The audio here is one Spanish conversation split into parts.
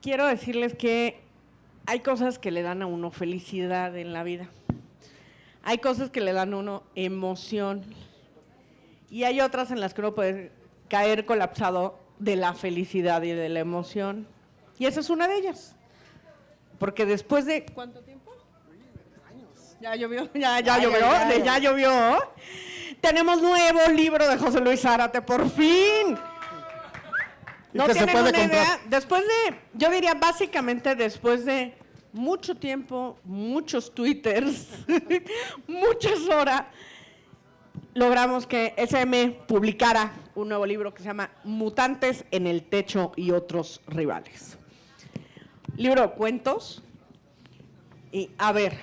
quiero decirles que hay cosas que le dan a uno felicidad en la vida. Hay cosas que le dan a uno emoción. Y hay otras en las que uno puede caer colapsado de la felicidad y de la emoción. Y esa es una de ellas. Porque después de… ¿cuánto tiempo? Años. Ya llovió, ya llovió. Tenemos nuevo libro de José Luis Zárate, por fin. No tienen una idea. Después de, yo diría básicamente después de mucho tiempo, muchos twitters, muchas horas, logramos que SM publicara un nuevo libro que se llama Mutantes en el techo y otros rivales. Libro de cuentos. Y a ver,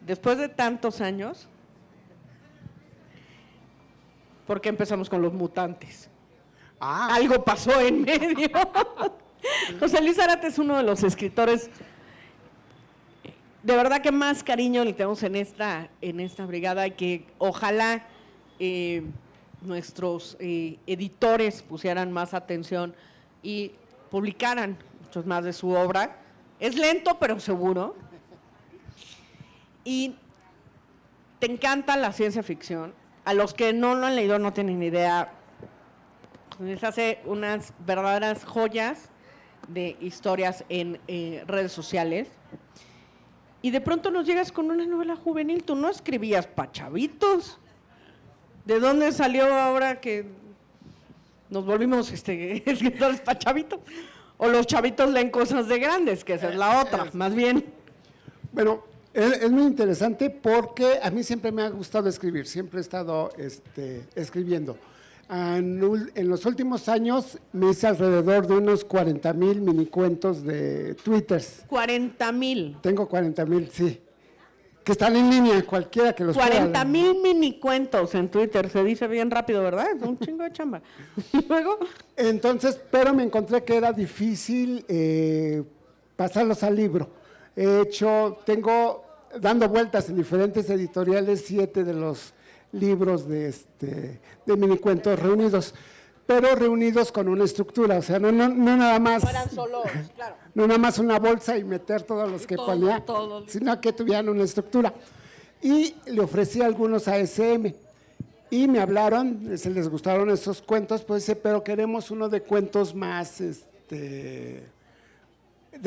después de tantos años, ¿por qué empezamos con los mutantes? Algo pasó en medio. José Luis Zárate es uno de los escritores de verdad que más cariño le tenemos en esta brigada, y que ojalá nuestros editores pusieran más atención y publicaran muchos más de su obra. Es lento, pero seguro. Y te encanta la ciencia ficción. A los que no lo han leído no tienen idea. Les hace unas verdaderas joyas de historias en redes sociales. Y de pronto nos llegas con una novela juvenil. Tú no escribías pa' chavitos. ¿De dónde salió ahora que nos volvimos escritores pa' chavitos? O los chavitos leen cosas de grandes, que esa es la otra, más bien. Bueno, es muy interesante porque a mí siempre me ha gustado escribir, siempre he estado escribiendo. En los últimos años me hice alrededor de unos 40,000 minicuentos de twitters. 40,000. Tengo 40,000, sí. Que están en línea, cualquiera que los 40,000 minicuentos en Twitter, se dice bien rápido, ¿verdad? Es un chingo de chamba. Luego… Entonces, pero me encontré que era difícil pasarlos al libro. Tengo dando vueltas en diferentes editoriales 7 de los libros de minicuentos reunidos, pero reunidos con una estructura, o sea, no nada más… No eran solo, claro. No nada más una bolsa y meter todos los que ponía, sino que tuvieran una estructura. Y le ofrecí algunos a SM, y me hablaron, se les gustaron esos cuentos, pues dice, pero queremos uno de cuentos más, de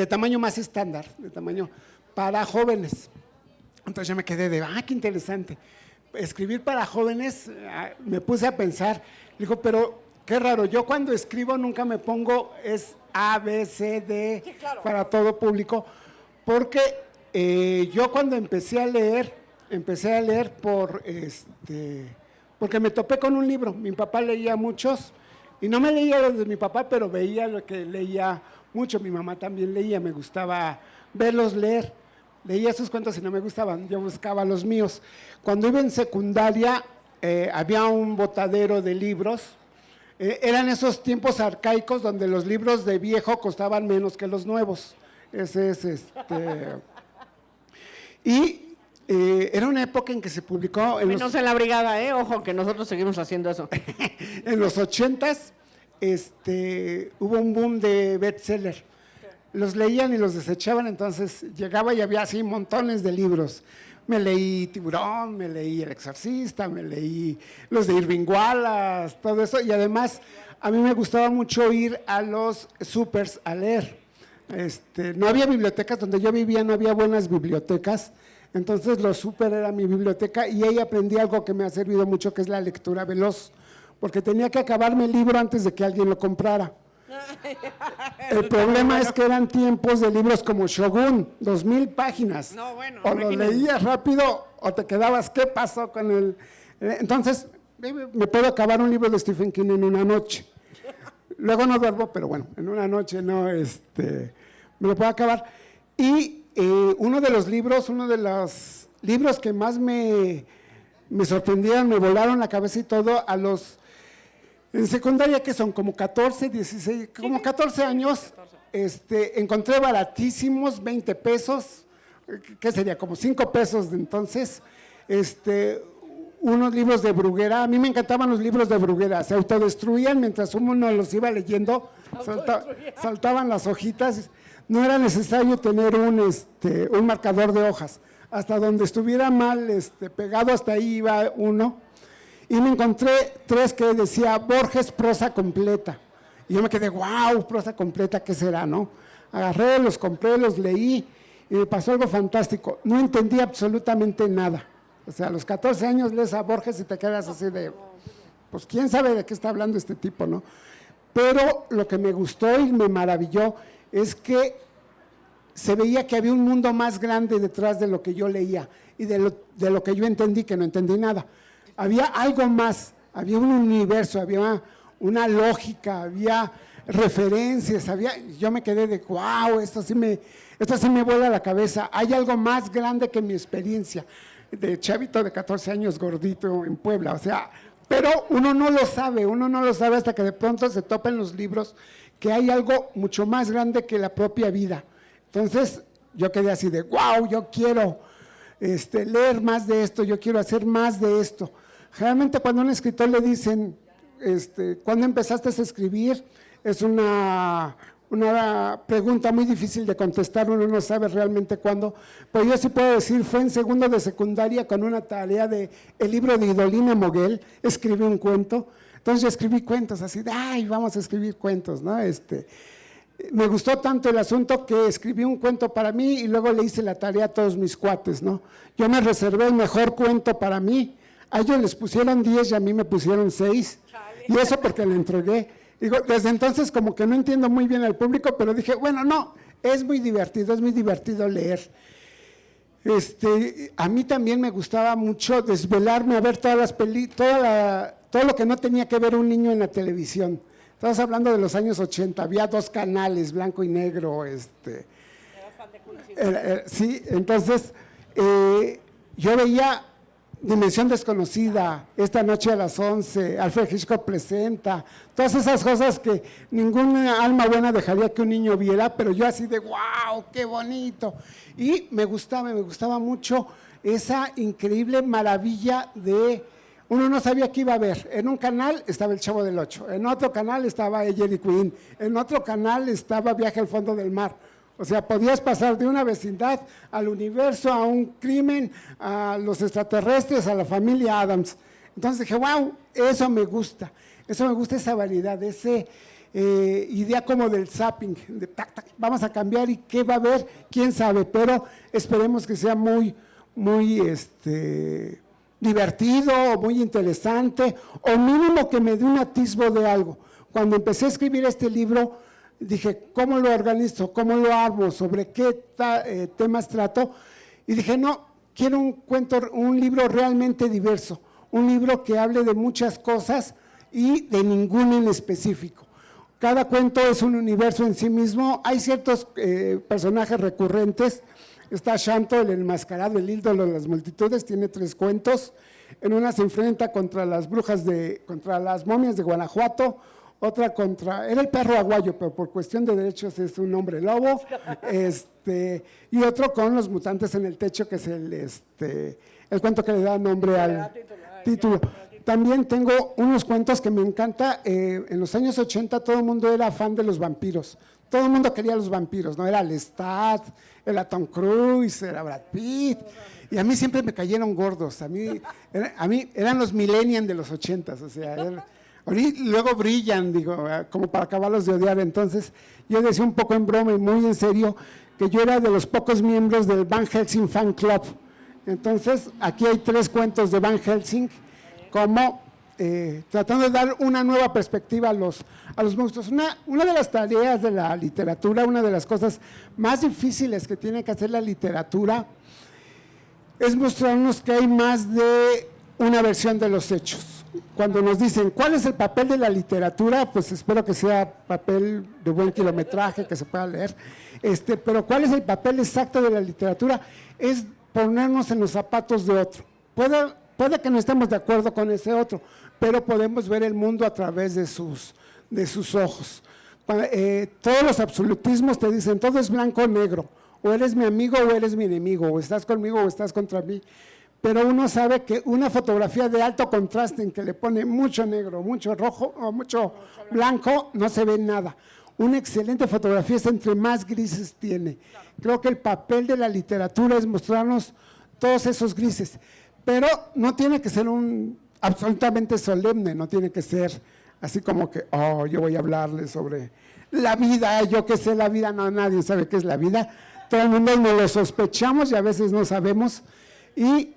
tamaño más estándar, de tamaño para jóvenes. Entonces yo me quedé de, qué interesante. Escribir para jóvenes, me puse a pensar, digo, pero qué raro, yo cuando escribo nunca me pongo, es A, B, C, D, sí, claro, para todo público, porque yo cuando empecé a leer porque me topé con un libro. Mi papá leía muchos, y no me leía los de mi papá, pero veía lo que leía mucho. Mi mamá también leía, me gustaba verlos leer. Leía sus cuentos y no me gustaban, yo buscaba los míos. Cuando iba en secundaria, había un botadero de libros. Eran esos tiempos arcaicos donde los libros de viejo costaban menos que los nuevos. Y era una época en que se publicó… Menos en la brigada, ojo, que nosotros seguimos haciendo eso. En los 80s hubo un boom de bestseller. Los leían y los desechaban, entonces llegaba y había así montones de libros. Me leí Tiburón, me leí El Exorcista, me leí los de Irving Wallace, todo eso. Y además, a mí me gustaba mucho ir a los supers a leer. No había bibliotecas, donde yo vivía no había buenas bibliotecas. Entonces los super era mi biblioteca, y ahí aprendí algo que me ha servido mucho, que es la lectura veloz. Porque tenía que acabarme el libro antes de que alguien lo comprara. El problema es que eran tiempos de libros como Shogun, 2,000 páginas. No, bueno, o lo leías rápido o te quedabas, ¿qué pasó con el...? Entonces, me puedo acabar un libro de Stephen King en una noche. Luego no duermo, pero bueno, en una noche no, me lo puedo acabar. Y uno de los libros que más me sorprendieron, me volaron la cabeza y todo, en secundaria, que son como 14, 16, como 14 años, encontré baratísimos, 20 pesos, ¿qué sería? Como 5 pesos de entonces, unos libros de Bruguera. A mí me encantaban los libros de Bruguera, se autodestruían mientras uno los iba leyendo, saltaban las hojitas. No era necesario tener un marcador de hojas. Hasta donde estuviera mal pegado, hasta ahí iba uno. Y me encontré 3 que decía Borges prosa completa. Y yo me quedé, wow, prosa completa, ¿qué será, no? Agarré, los compré, los leí y me pasó algo fantástico. No entendí absolutamente nada. O sea, a los 14 años lees a Borges y te quedas así de, pues quién sabe de qué está hablando este tipo, ¿no? Pero lo que me gustó y me maravilló es que se veía que había un mundo más grande detrás de lo que yo leía y de lo que yo entendí, que no entendí nada. Había algo más, había un universo, había una lógica, había referencias, yo me quedé de, wow, esto sí me vuela la cabeza. Hay algo más grande que mi experiencia de chavito de 14 años gordito en Puebla, o sea, pero uno no lo sabe hasta que de pronto se topa en los libros que hay algo mucho más grande que la propia vida. Entonces yo quedé así de, wow, yo quiero leer más de esto, yo quiero hacer más de esto. Generalmente cuando a un escritor le dicen, ¿cuándo empezaste a escribir? Es una pregunta muy difícil de contestar, uno no sabe realmente cuándo, pero yo sí puedo decir, fue en segundo de secundaria con una tarea de el libro de Idolina Moguel, escribí un cuento, entonces yo escribí cuentos así de, ay, vamos a escribir cuentos, ¿no? Me gustó tanto el asunto que escribí un cuento para mí y luego le hice la tarea a todos mis cuates, ¿no? Yo me reservé el mejor cuento para mí, a ellos les pusieron 10 y a mí me pusieron 6, y eso porque le entregué. Digo, desde entonces como que no entiendo muy bien al público, pero dije, bueno, no, es muy divertido leer. A mí también me gustaba mucho desvelarme a ver todas las todo lo que no tenía que ver un niño en la televisión. Estamos hablando de los años 80, había 2 canales, blanco y negro. Sí, entonces yo veía Dimensión Desconocida, Esta noche a las 11, Alfred Hitchcock presenta, todas esas cosas que ninguna alma buena dejaría que un niño viera, pero yo así de wow, qué bonito. Y me gustaba mucho esa increíble maravilla de, uno no sabía qué iba a ver. En un canal estaba El Chavo del Ocho, en otro canal estaba Jerry Quinn, en otro canal estaba Viaje al fondo del mar. O sea, podías pasar de una vecindad al universo, a un crimen, a los extraterrestres, a la familia Adams. Entonces dije, wow, eso me gusta esa variedad, esa idea como del zapping, de tac, tac, vamos a cambiar y qué va a haber, quién sabe, pero esperemos que sea muy divertido, o muy interesante, o mínimo que me dé un atisbo de algo. Cuando empecé a escribir este libro, dije, ¿cómo lo organizo? ¿Cómo lo armo? ¿Sobre qué temas trato? Y dije, no, quiero un libro realmente diverso, un libro que hable de muchas cosas y de ninguno en específico. Cada cuento es un universo en sí mismo, hay ciertos personajes recurrentes. Está Shanto, el enmascarado, el ídolo de las multitudes, tiene 3 cuentos. En una se enfrenta contra las contra las momias de Guanajuato, otra era el perro aguayo, pero por cuestión de derechos es un hombre lobo, y otro con los mutantes en el techo, que es el cuento que le da nombre al título. También tengo unos cuentos que me encanta. En los años 80 todo el mundo era fan de los vampiros, todo el mundo quería los vampiros, ¿no? Era Lestat, era Tom Cruise, era Brad Pitt, y a mí siempre me cayeron gordos, a mí eran los millennials de los 80s, o sea, luego brillan, digo, como para acabarlos de odiar. Entonces yo decía un poco en broma y muy en serio que yo era de los pocos miembros del Van Helsing Fan Club. Entonces aquí hay 3 cuentos de Van Helsing, como tratando de dar una nueva perspectiva a los monstruos. Una de las tareas de la literatura, una de las cosas más difíciles que tiene que hacer la literatura es mostrarnos que hay más de una versión de los hechos. Cuando nos dicen, ¿cuál es el papel de la literatura? Pues espero que sea papel de buen kilometraje, que se pueda leer. Pero ¿cuál es el papel exacto de la literatura? Es ponernos en los zapatos de otro. Puede que no estemos de acuerdo con ese otro, pero podemos ver el mundo a través de sus ojos. Todos los absolutismos te dicen, todo es blanco o negro, o eres mi amigo o eres mi enemigo, o estás conmigo o estás contra mí. Pero uno sabe que una fotografía de alto contraste en que le pone mucho negro, mucho rojo o mucho blanco, no se ve nada. una excelente fotografía es entre más grises tiene. Creo que el papel de la literatura es mostrarnos todos esos grises, pero no tiene que ser absolutamente solemne, no tiene que ser así como que, yo voy a hablarles sobre la vida, yo qué sé la vida, no, nadie sabe qué es la vida, todo el mundo nos lo sospechamos y a veces no sabemos, y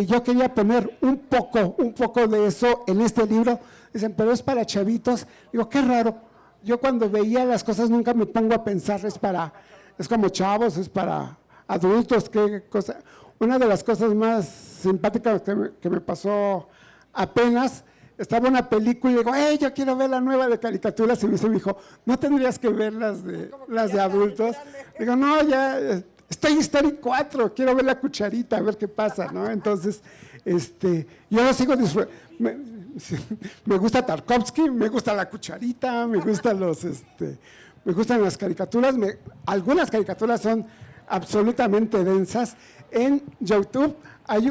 yo quería poner un poco de eso en este libro. Dicen, pero es para chavitos. Digo, qué raro, yo cuando veía las cosas nunca me pongo a pensar, es como chavos, es para adultos, qué cosa. Una de las cosas más simpáticas que me pasó apenas, estaba una película y digo, yo quiero ver la nueva de caricaturas, y me dijo, ¿no tendrías que ver las de adultos? Digo, no, ya, estoy en Story 4, quiero ver La Cucharita, a ver qué pasa, ¿no? Entonces, yo lo sigo disfrutando, me gusta Tarkovsky, me gusta La Cucharita, me gustan las caricaturas, algunas caricaturas son absolutamente densas. En YouTube hay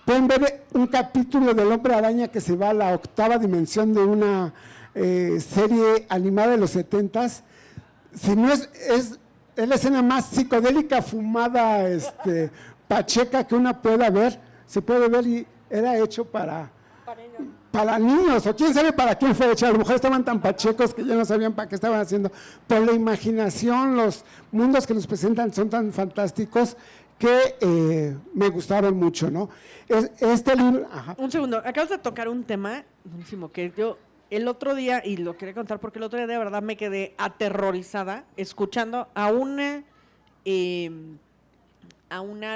pueden ver un capítulo del Hombre Araña que se va a la 8ª dimensión de una serie animada de los 70s. Si no es la escena más psicodélica, fumada, pacheca que una pueda ver, se puede ver, y era hecho para niños, o quién sabe para quién fue hecho. A lo mejor estaban tan pachecos que ya no sabían para qué estaban haciendo, pero la imaginación, los mundos que nos presentan son tan fantásticos que me gustaron mucho, ¿no? Este libro… Un segundo, acabas de tocar un tema buenísimo que yo el otro día, y lo quería contar porque el otro día de verdad me quedé aterrorizada escuchando a una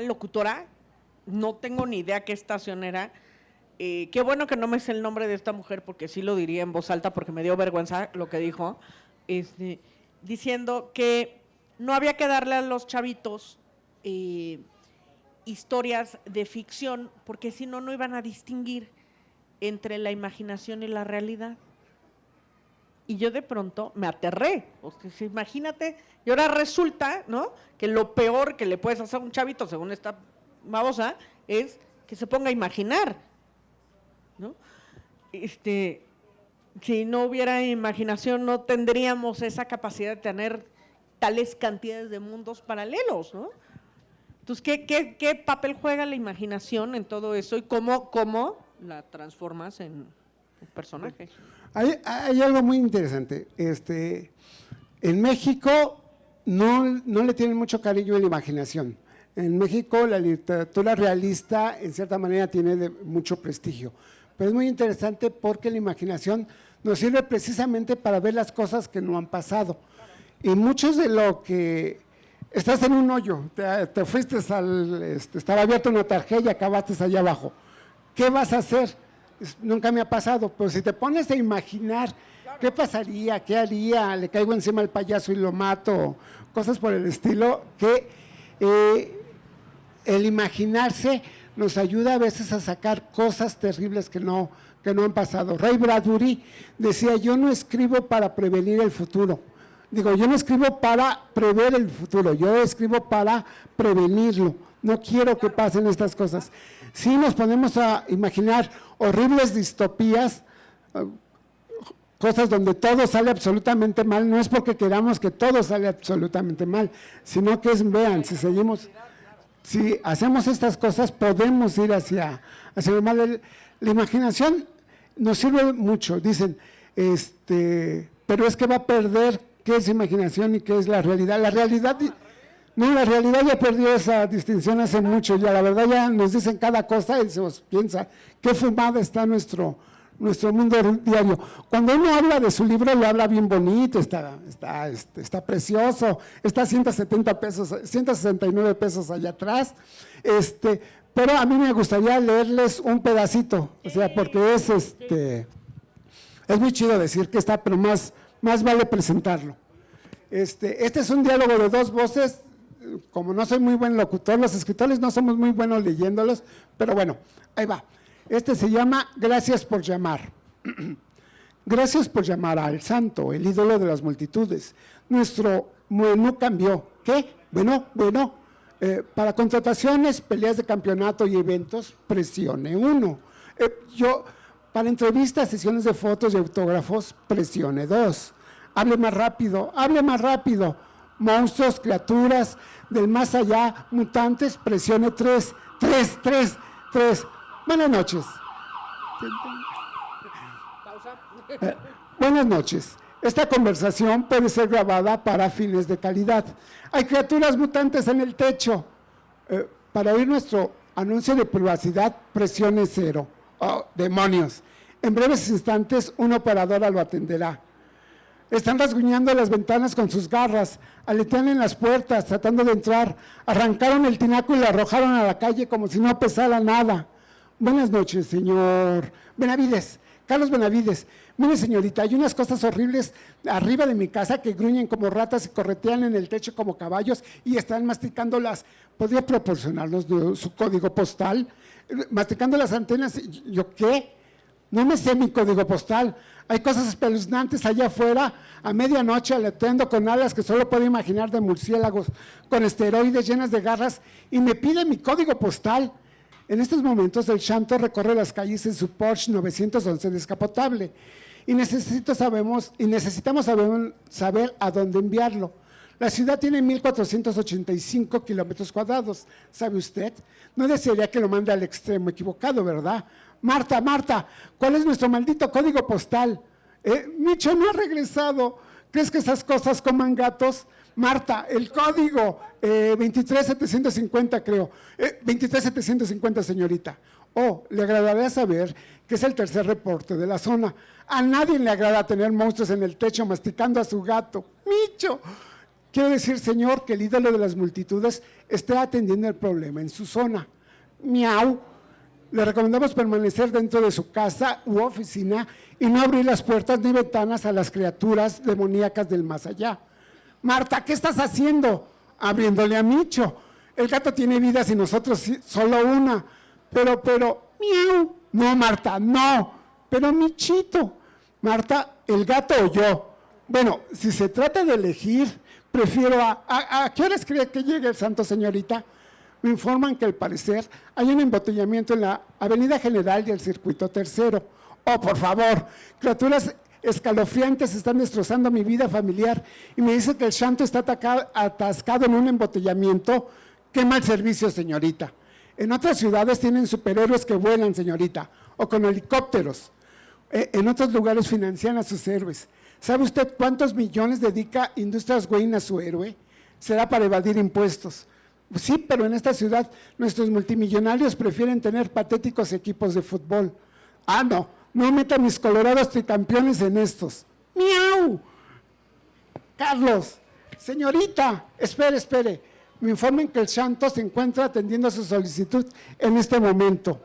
locutora, no tengo ni idea qué estación era. Qué bueno que no me sé el nombre de esta mujer, porque sí lo diría en voz alta, porque me dio vergüenza lo que dijo, diciendo que no había que darle a los chavitos historias de ficción, porque si no, no iban a distinguir entre la imaginación y la realidad. Y yo de pronto me aterré. O sea, imagínate, y ahora resulta, ¿no?, que lo peor que le puedes hacer a un chavito, según esta babosa, es que se ponga a imaginar, ¿no? Si no hubiera imaginación, no tendríamos esa capacidad de tener tales cantidades de mundos paralelos, ¿no? Entonces, ¿qué papel juega la imaginación en todo eso y cómo la transformas en un personaje? Hay algo muy interesante. En México no le tienen mucho cariño a la imaginación. En México la literatura realista en cierta manera tiene mucho prestigio, pero es muy interesante porque la imaginación nos sirve precisamente para ver las cosas que no han pasado. Y muchos de lo que… Estás en un hoyo, te fuiste estaba abierta una tarjeta y acabaste allá abajo. ¿Qué vas a hacer? Nunca me ha pasado, pero si te pones a imaginar qué pasaría, qué haría, le caigo encima al payaso y lo mato, cosas por el estilo, que el imaginarse nos ayuda a veces a sacar cosas terribles que no han pasado. Ray Bradbury decía, yo no escribo para prevenir el futuro. Digo, yo no escribo para prever el futuro, yo escribo para prevenirlo. No quiero que pasen estas cosas. Si nos ponemos a imaginar horribles distopías, cosas donde todo sale absolutamente mal, no es porque queramos que todo sale absolutamente mal, sino que vean, si hacemos estas cosas, podemos ir hacia el mal. La imaginación nos sirve mucho, dicen, pero es que va a perder qué es imaginación y qué es la realidad. La realidad ya perdió esa distinción hace mucho, ya la verdad ya nos dicen cada cosa y se piensa qué fumada está nuestro mundo diario. Cuando uno habla de su libro, lo habla bien bonito, está precioso, está 169 pesos allá atrás, pero a mí me gustaría leerles un pedacito, o sea, porque es muy chido decir que está, pero más vale presentarlo. Este es un diálogo de dos voces. Como no soy muy buen locutor, los escritores no somos muy buenos leyéndolos, pero bueno, ahí va. Se llama Gracias por llamar. Gracias por llamar al santo, el ídolo de las multitudes. Nuestro menú cambió. ¿Qué? Bueno, para contrataciones, peleas de campeonato y eventos, presione 1. Para entrevistas, sesiones de fotos y autógrafos, presione 2. Hable más rápido, hable más rápido. Monstruos, criaturas del más allá, mutantes, presione 3. 3. Buenas noches. Buenas noches. Esta conversación puede ser grabada para fines de calidad. Hay criaturas mutantes en el techo. Para oír nuestro anuncio de privacidad, presione 0. ¡Oh, demonios! En breves instantes, una operadora lo atenderá. Están rasguñando las ventanas con sus garras, aletean en las puertas, tratando de entrar. Arrancaron el tinaco y lo arrojaron a la calle como si no pesara nada. Buenas noches, señor Benavides. Carlos Benavides. Mire, señorita, hay unas cosas horribles arriba de mi casa que gruñen como ratas y corretean en el techo como caballos y están masticándolas. ¿Podría proporcionarnos su código postal? Masticando las antenas. ¿Yo qué? No me sé mi código postal. Hay cosas espeluznantes allá afuera, a medianoche, aleteando con alas que solo puedo imaginar de murciélagos, con esteroides llenas de garras, y me pide mi código postal. En estos momentos, el Shanto recorre las calles en su Porsche 911 descapotable, y necesitamos saber a dónde enviarlo. La ciudad tiene 1,485 kilómetros cuadrados. ¿Sabe usted? No desearía que lo mande al extremo equivocado, ¿verdad? Marta, ¿cuál es nuestro maldito código postal? Micho no ha regresado. ¿Crees que esas cosas coman gatos? Marta, el código 23750, creo. 23750, señorita. Oh, le agradaría saber que es el tercer reporte de la zona. A nadie le agrada tener monstruos en el techo masticando a su gato. Micho. Quiero decir, señor, que el ídolo de las multitudes está atendiendo el problema en su zona. Miau. Le recomendamos permanecer dentro de su casa u oficina y no abrir las puertas ni ventanas a las criaturas demoníacas del más allá. Marta, ¿qué estás haciendo? Abriéndole a Micho. El gato tiene vidas y nosotros solo una. Pero, miau. No, Marta, no. Pero Michito. Marta, ¿el gato o yo? Bueno, si se trata de elegir, prefiero ¿a qué horas cree que llegue el santo, señorita? Me informan que al parecer hay un embotellamiento en la Avenida General y el Circuito Tercero. Oh, por favor, criaturas escalofriantes están destrozando mi vida familiar y me dice que el Shanto está atascado en un embotellamiento. Qué mal servicio, señorita. En otras ciudades tienen superhéroes que vuelan, señorita, o con helicópteros. En otros lugares financian a sus héroes. ¿Sabe usted cuántos millones dedica Industrias Wayne a su héroe? Será para evadir impuestos. Sí, pero en esta ciudad nuestros multimillonarios prefieren tener patéticos equipos de fútbol. Ah, no metan mis colorados tricampeones en estos. ¡Miau! Carlos, señorita, espere. Me informan que el Shanto se encuentra atendiendo a su solicitud en este momento.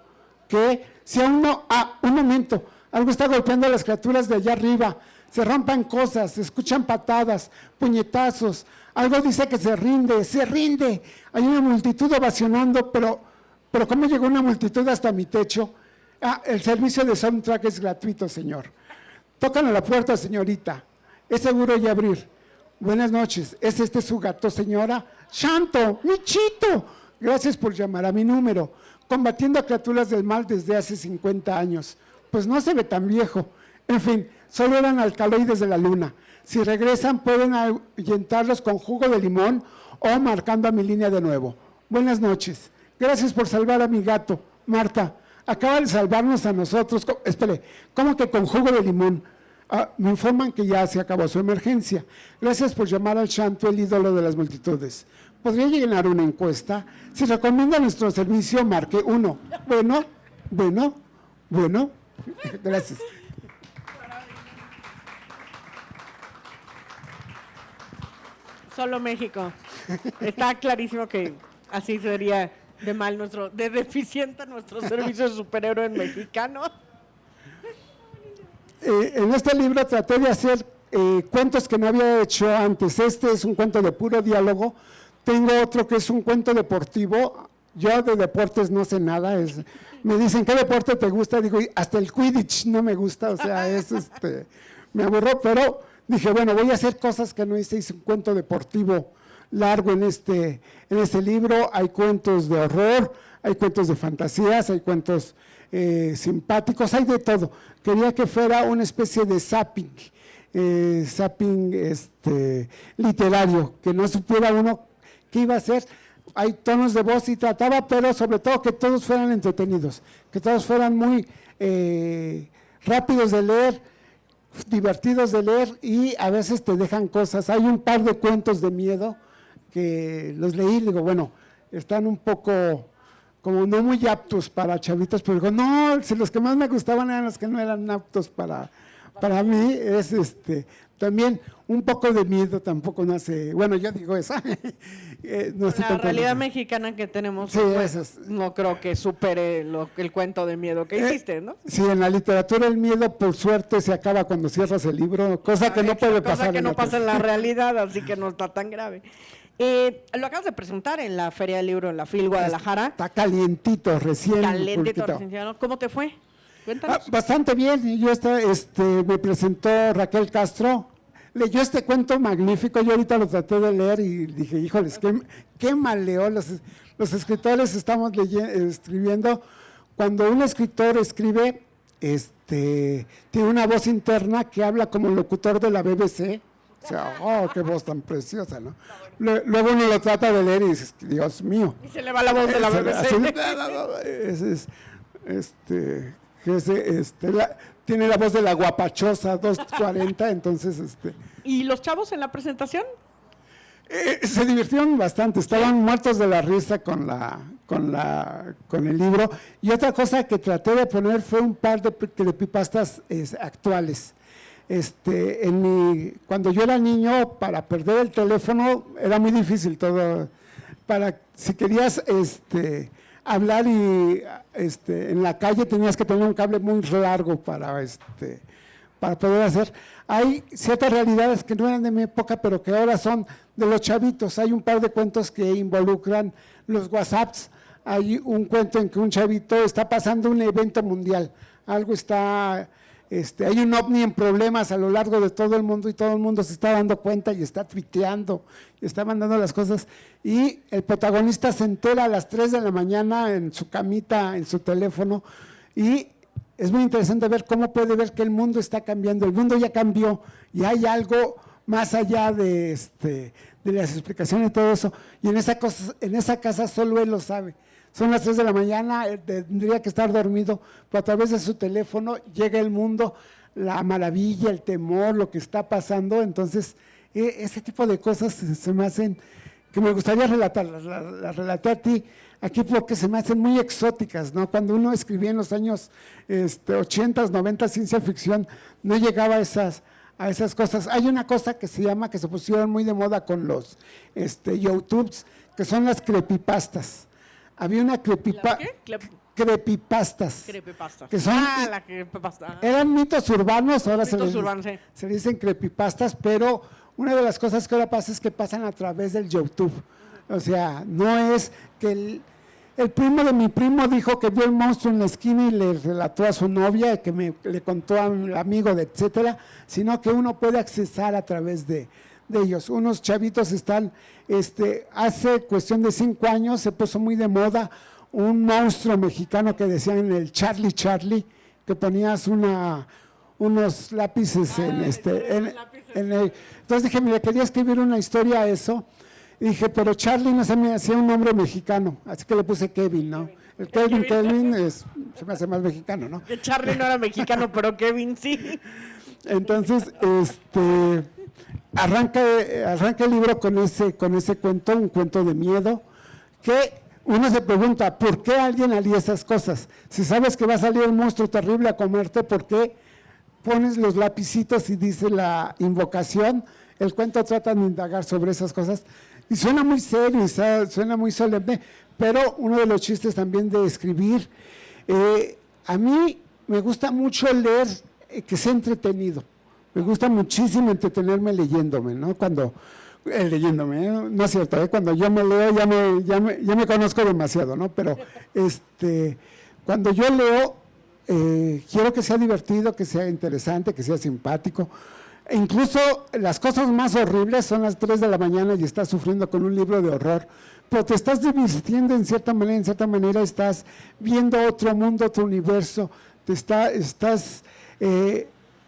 ¿Qué? Si aún no… un momento. Algo está golpeando a las criaturas de allá arriba. Se rompan cosas, se escuchan patadas, puñetazos. Algo dice que se rinde. Hay una multitud ovacionando, pero ¿cómo llegó una multitud hasta mi techo? El servicio de soundtrack es gratuito, señor. Tocan a la puerta, señorita. Es seguro ya abrir. Buenas noches. ¿Es este su gato, señora? ¡Shanto! ¡Michito! Gracias por llamar a mi número. Combatiendo a criaturas del mal desde hace 50 años. Pues no se ve tan viejo. En fin, solo eran alcaloides de la luna. Si regresan, pueden ahuyentarlos con jugo de limón o marcando a mi línea de nuevo. Buenas noches. Gracias por salvar a mi gato. Marta, acaba de salvarnos a nosotros. Espere, ¿cómo que con jugo de limón? Me informan que ya se acabó su emergencia. Gracias por llamar al Shanto, el ídolo de las multitudes. ¿Podría llenar una encuesta? Si recomienda nuestro servicio, marque 1. Bueno. Gracias. Solo México. Está clarísimo que así sería de deficiente nuestro servicio de superhéroe mexicano. En este libro traté de hacer cuentos que no había hecho antes. Este es un cuento de puro diálogo. Tengo otro que es un cuento deportivo. Yo de deportes no sé nada. Me dicen, ¿qué deporte te gusta? Digo, hasta el Quidditch no me gusta. O sea, me aburro, pero dije, bueno, voy a hacer cosas que no hice. Hice un cuento deportivo largo en este libro. Hay cuentos de horror, hay cuentos de fantasías, hay cuentos simpáticos, hay de todo. Quería que fuera una especie de zapping literario, que no supiera uno qué iba a hacer. Hay tonos de voz y trataba, pero sobre todo que todos fueran entretenidos, que todos fueran muy rápidos de leer, divertidos de leer, y a veces te dejan cosas. Hay un par de cuentos de miedo que los leí y digo, bueno, están un poco como no muy aptos para chavitos, pero digo, no, si los que más me gustaban eran los que no eran aptos para mí. Es también un poco de miedo, tampoco no hace, bueno, yo digo eso. No la realidad mexicana que tenemos, sí, pues, no creo que supere el cuento de miedo que hiciste, ¿no? Sí, en la literatura el miedo, por suerte, se acaba cuando cierras el libro, cosa que no puede pasar. Cosa que no pasa en la realidad, así que no está tan grave. Lo acabas de presentar en la Feria del Libro en la FIL Guadalajara. Está calientito, recién. Calientito, recién. ¿Cómo te fue? Cuéntanos. Bastante bien. Yo me presentó Raquel Castro, leyó este cuento magnífico. Yo ahorita lo traté de leer y dije, híjoles, qué mal leo. Los escritores estamos escribiendo. Cuando un escritor escribe, tiene una voz interna que habla como locutor de la BBC. O sea, oh, qué voz tan preciosa, ¿no? Luego uno lo trata de leer y dices, Dios mío. Y se le va la voz de la BBC. Tiene la voz de la guapachosa, 240, entonces. ¿Y los chavos en la presentación? Se divirtieron bastante, estaban muertos de la risa con el libro. Y otra cosa que traté de poner fue un par de creepypastas actuales. Cuando yo era niño, para perder el teléfono era muy difícil todo. Si querías hablar y en la calle tenías que tener un cable muy largo para poder hacer. Hay ciertas realidades que no eran de mi época, pero que ahora son de los chavitos. Hay un par de cuentos que involucran los WhatsApps. Hay un cuento en que un chavito está pasando un evento mundial, algo está, hay un ovni en problemas a lo largo de todo el mundo y todo el mundo se está dando cuenta y está tuiteando y está mandando las cosas, y el protagonista se entera a las 3 de la mañana en su camita, en su teléfono, y es muy interesante ver cómo puede ver que el mundo está cambiando. El mundo ya cambió y hay algo más allá de las explicaciones y todo eso, y en esa casa solo él lo sabe. Son las 3 de la mañana, tendría que estar dormido, pero a través de su teléfono llega el mundo, la maravilla, el temor, lo que está pasando. Entonces, ese tipo de cosas se me hacen, que me gustaría relatar, las relaté a ti aquí porque se me hacen muy exóticas, ¿no? Cuando uno escribía en los años 80, 90 ciencia ficción, no llegaba a esas cosas. Hay una cosa que se pusieron muy de moda con los YouTubes, que son las creepypastas. Había una creepypastas. Que son, la creepypasta. Eran mitos urbanos, ahora se le dicen creepypastas, pero una de las cosas que ahora pasa es que pasan a través del YouTube. O sea, no es que el primo de mi primo dijo que vio el monstruo en la esquina y le relató a su novia, que le contó a un amigo, etcétera, sino que uno puede accesar a través de ellos. Unos chavitos están, hace cuestión de 5 años se puso muy de moda un monstruo mexicano que decían el Charlie, que ponías unos lápices entonces dije, mira, quería escribir una historia a eso, y dije, pero Charlie no se me hacía un nombre mexicano, así que le puse Kevin, ¿no? El Kevin se me hace más mexicano, ¿no? Que Charlie no era mexicano, pero Kevin sí. Entonces, arranca el libro con ese cuento, un cuento de miedo, que uno se pregunta, ¿por qué alguien haría esas cosas? Si sabes que va a salir un monstruo terrible a comerte, ¿por qué pones los lapicitos y dice la invocación? El cuento trata de indagar sobre esas cosas, y suena muy serio, suena muy solemne, pero uno de los chistes también de escribir, a mí me gusta mucho leer, que sea entretenido. Me gusta muchísimo entretenerme leyéndome, ¿no? No es cierto, cuando yo me leo ya me conozco demasiado, ¿no? Pero cuando yo leo, quiero que sea divertido, que sea interesante, que sea simpático. Incluso las cosas más horribles son las 3 de la mañana y estás sufriendo con un libro de horror, pero te estás divirtiendo en cierta manera estás viendo otro mundo, otro universo, estás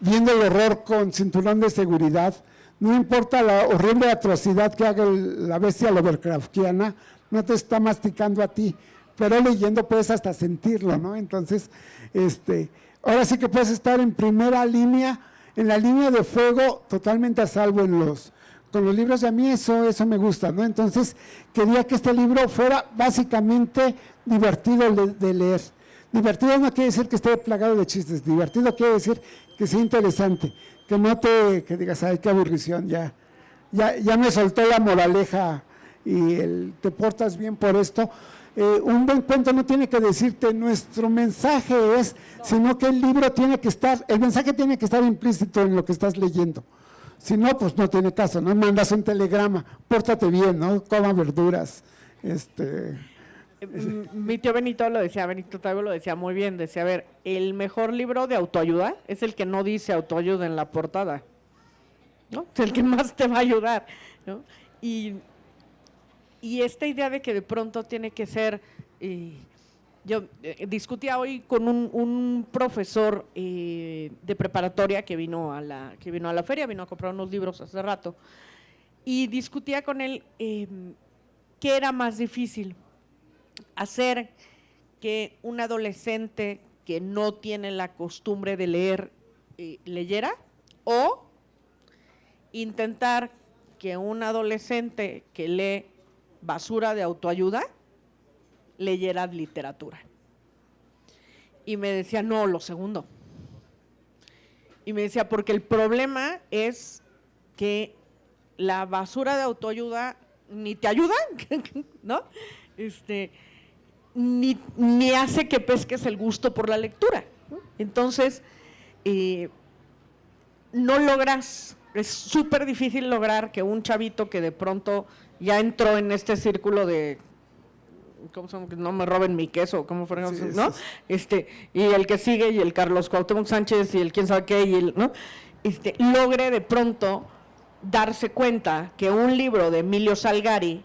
viendo el horror con cinturón de seguridad. No importa la horrible atrocidad que haga la bestia Lovecraftiana, no te está masticando a ti, pero leyendo puedes hasta sentirlo, ¿no? Entonces, ahora sí que puedes estar en primera línea, en la línea de fuego, totalmente a salvo con los libros, y a mí eso me gusta, ¿no? Entonces, quería que este libro fuera básicamente divertido de leer. Divertido no quiere decir que esté plagado de chistes, divertido quiere decir que sea interesante, que digas, ay, qué aburrición, ya me soltó la moraleja y te portas bien por esto. Un buen cuento no tiene que decirte nuestro mensaje es, sino que el mensaje tiene que estar implícito en lo que estás leyendo. Si no, pues no tiene caso, ¿no? Mandas un telegrama, pórtate bien, ¿no? Coma verduras, Mi tío Benito Taibo lo decía muy bien, decía, a ver, el mejor libro de autoayuda es el que no dice autoayuda en la portada, ¿no? Es el que más te va a ayudar, ¿no? Y esta idea de que de pronto tiene que ser, yo discutía hoy con un profesor de preparatoria que vino a la feria, vino a comprar unos libros hace rato, y discutía con él qué era más difícil, hacer que un adolescente que no tiene la costumbre de leer, leyera, o intentar que un adolescente que lee basura de autoayuda leyera literatura. Y me decía, no, lo segundo. Y me decía, porque el problema es que la basura de autoayuda ni te ayuda, ¿no? Ni hace que pesques el gusto por la lectura, ¿no? Entonces, no logras, es súper difícil lograr que un chavito que de pronto ya entró en este círculo de, ¿cómo son? No me roben mi queso, ¿cómo fue? Sí, ¿no? Sí. Y el que sigue, y el Carlos Cuauhtémoc Sánchez, y el quién sabe qué, y el, ¿no? Logre de pronto darse cuenta que un libro de Emilio Salgari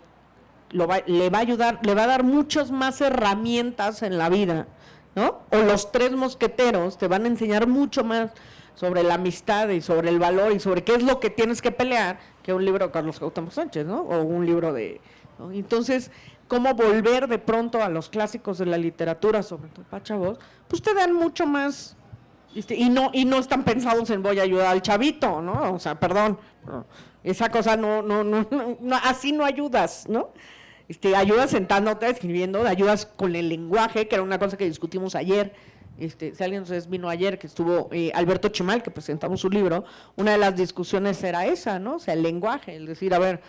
le va a ayudar, le va a dar muchas más herramientas en la vida, ¿no? O los Tres Mosqueteros te van a enseñar mucho más sobre la amistad y sobre el valor y sobre qué es lo que tienes que pelear que un libro de Carlos Cuauhtémoc Sánchez, ¿no? O un libro de, ¿no? Entonces, cómo volver de pronto a los clásicos de la literatura, sobre todo para chavos, pues te dan mucho más, y no están pensados en voy a ayudar al chavito, ¿no? O sea, perdón, esa cosa no, así no ayudas, ¿no? Ayudas sentándote, escribiendo, ayudas con el lenguaje, que era una cosa que discutimos ayer. Si alguien entonces vino ayer, que estuvo Alberto Chimal, que presentamos su libro, una de las discusiones era esa, ¿no? O sea, el lenguaje, el decir, a ver,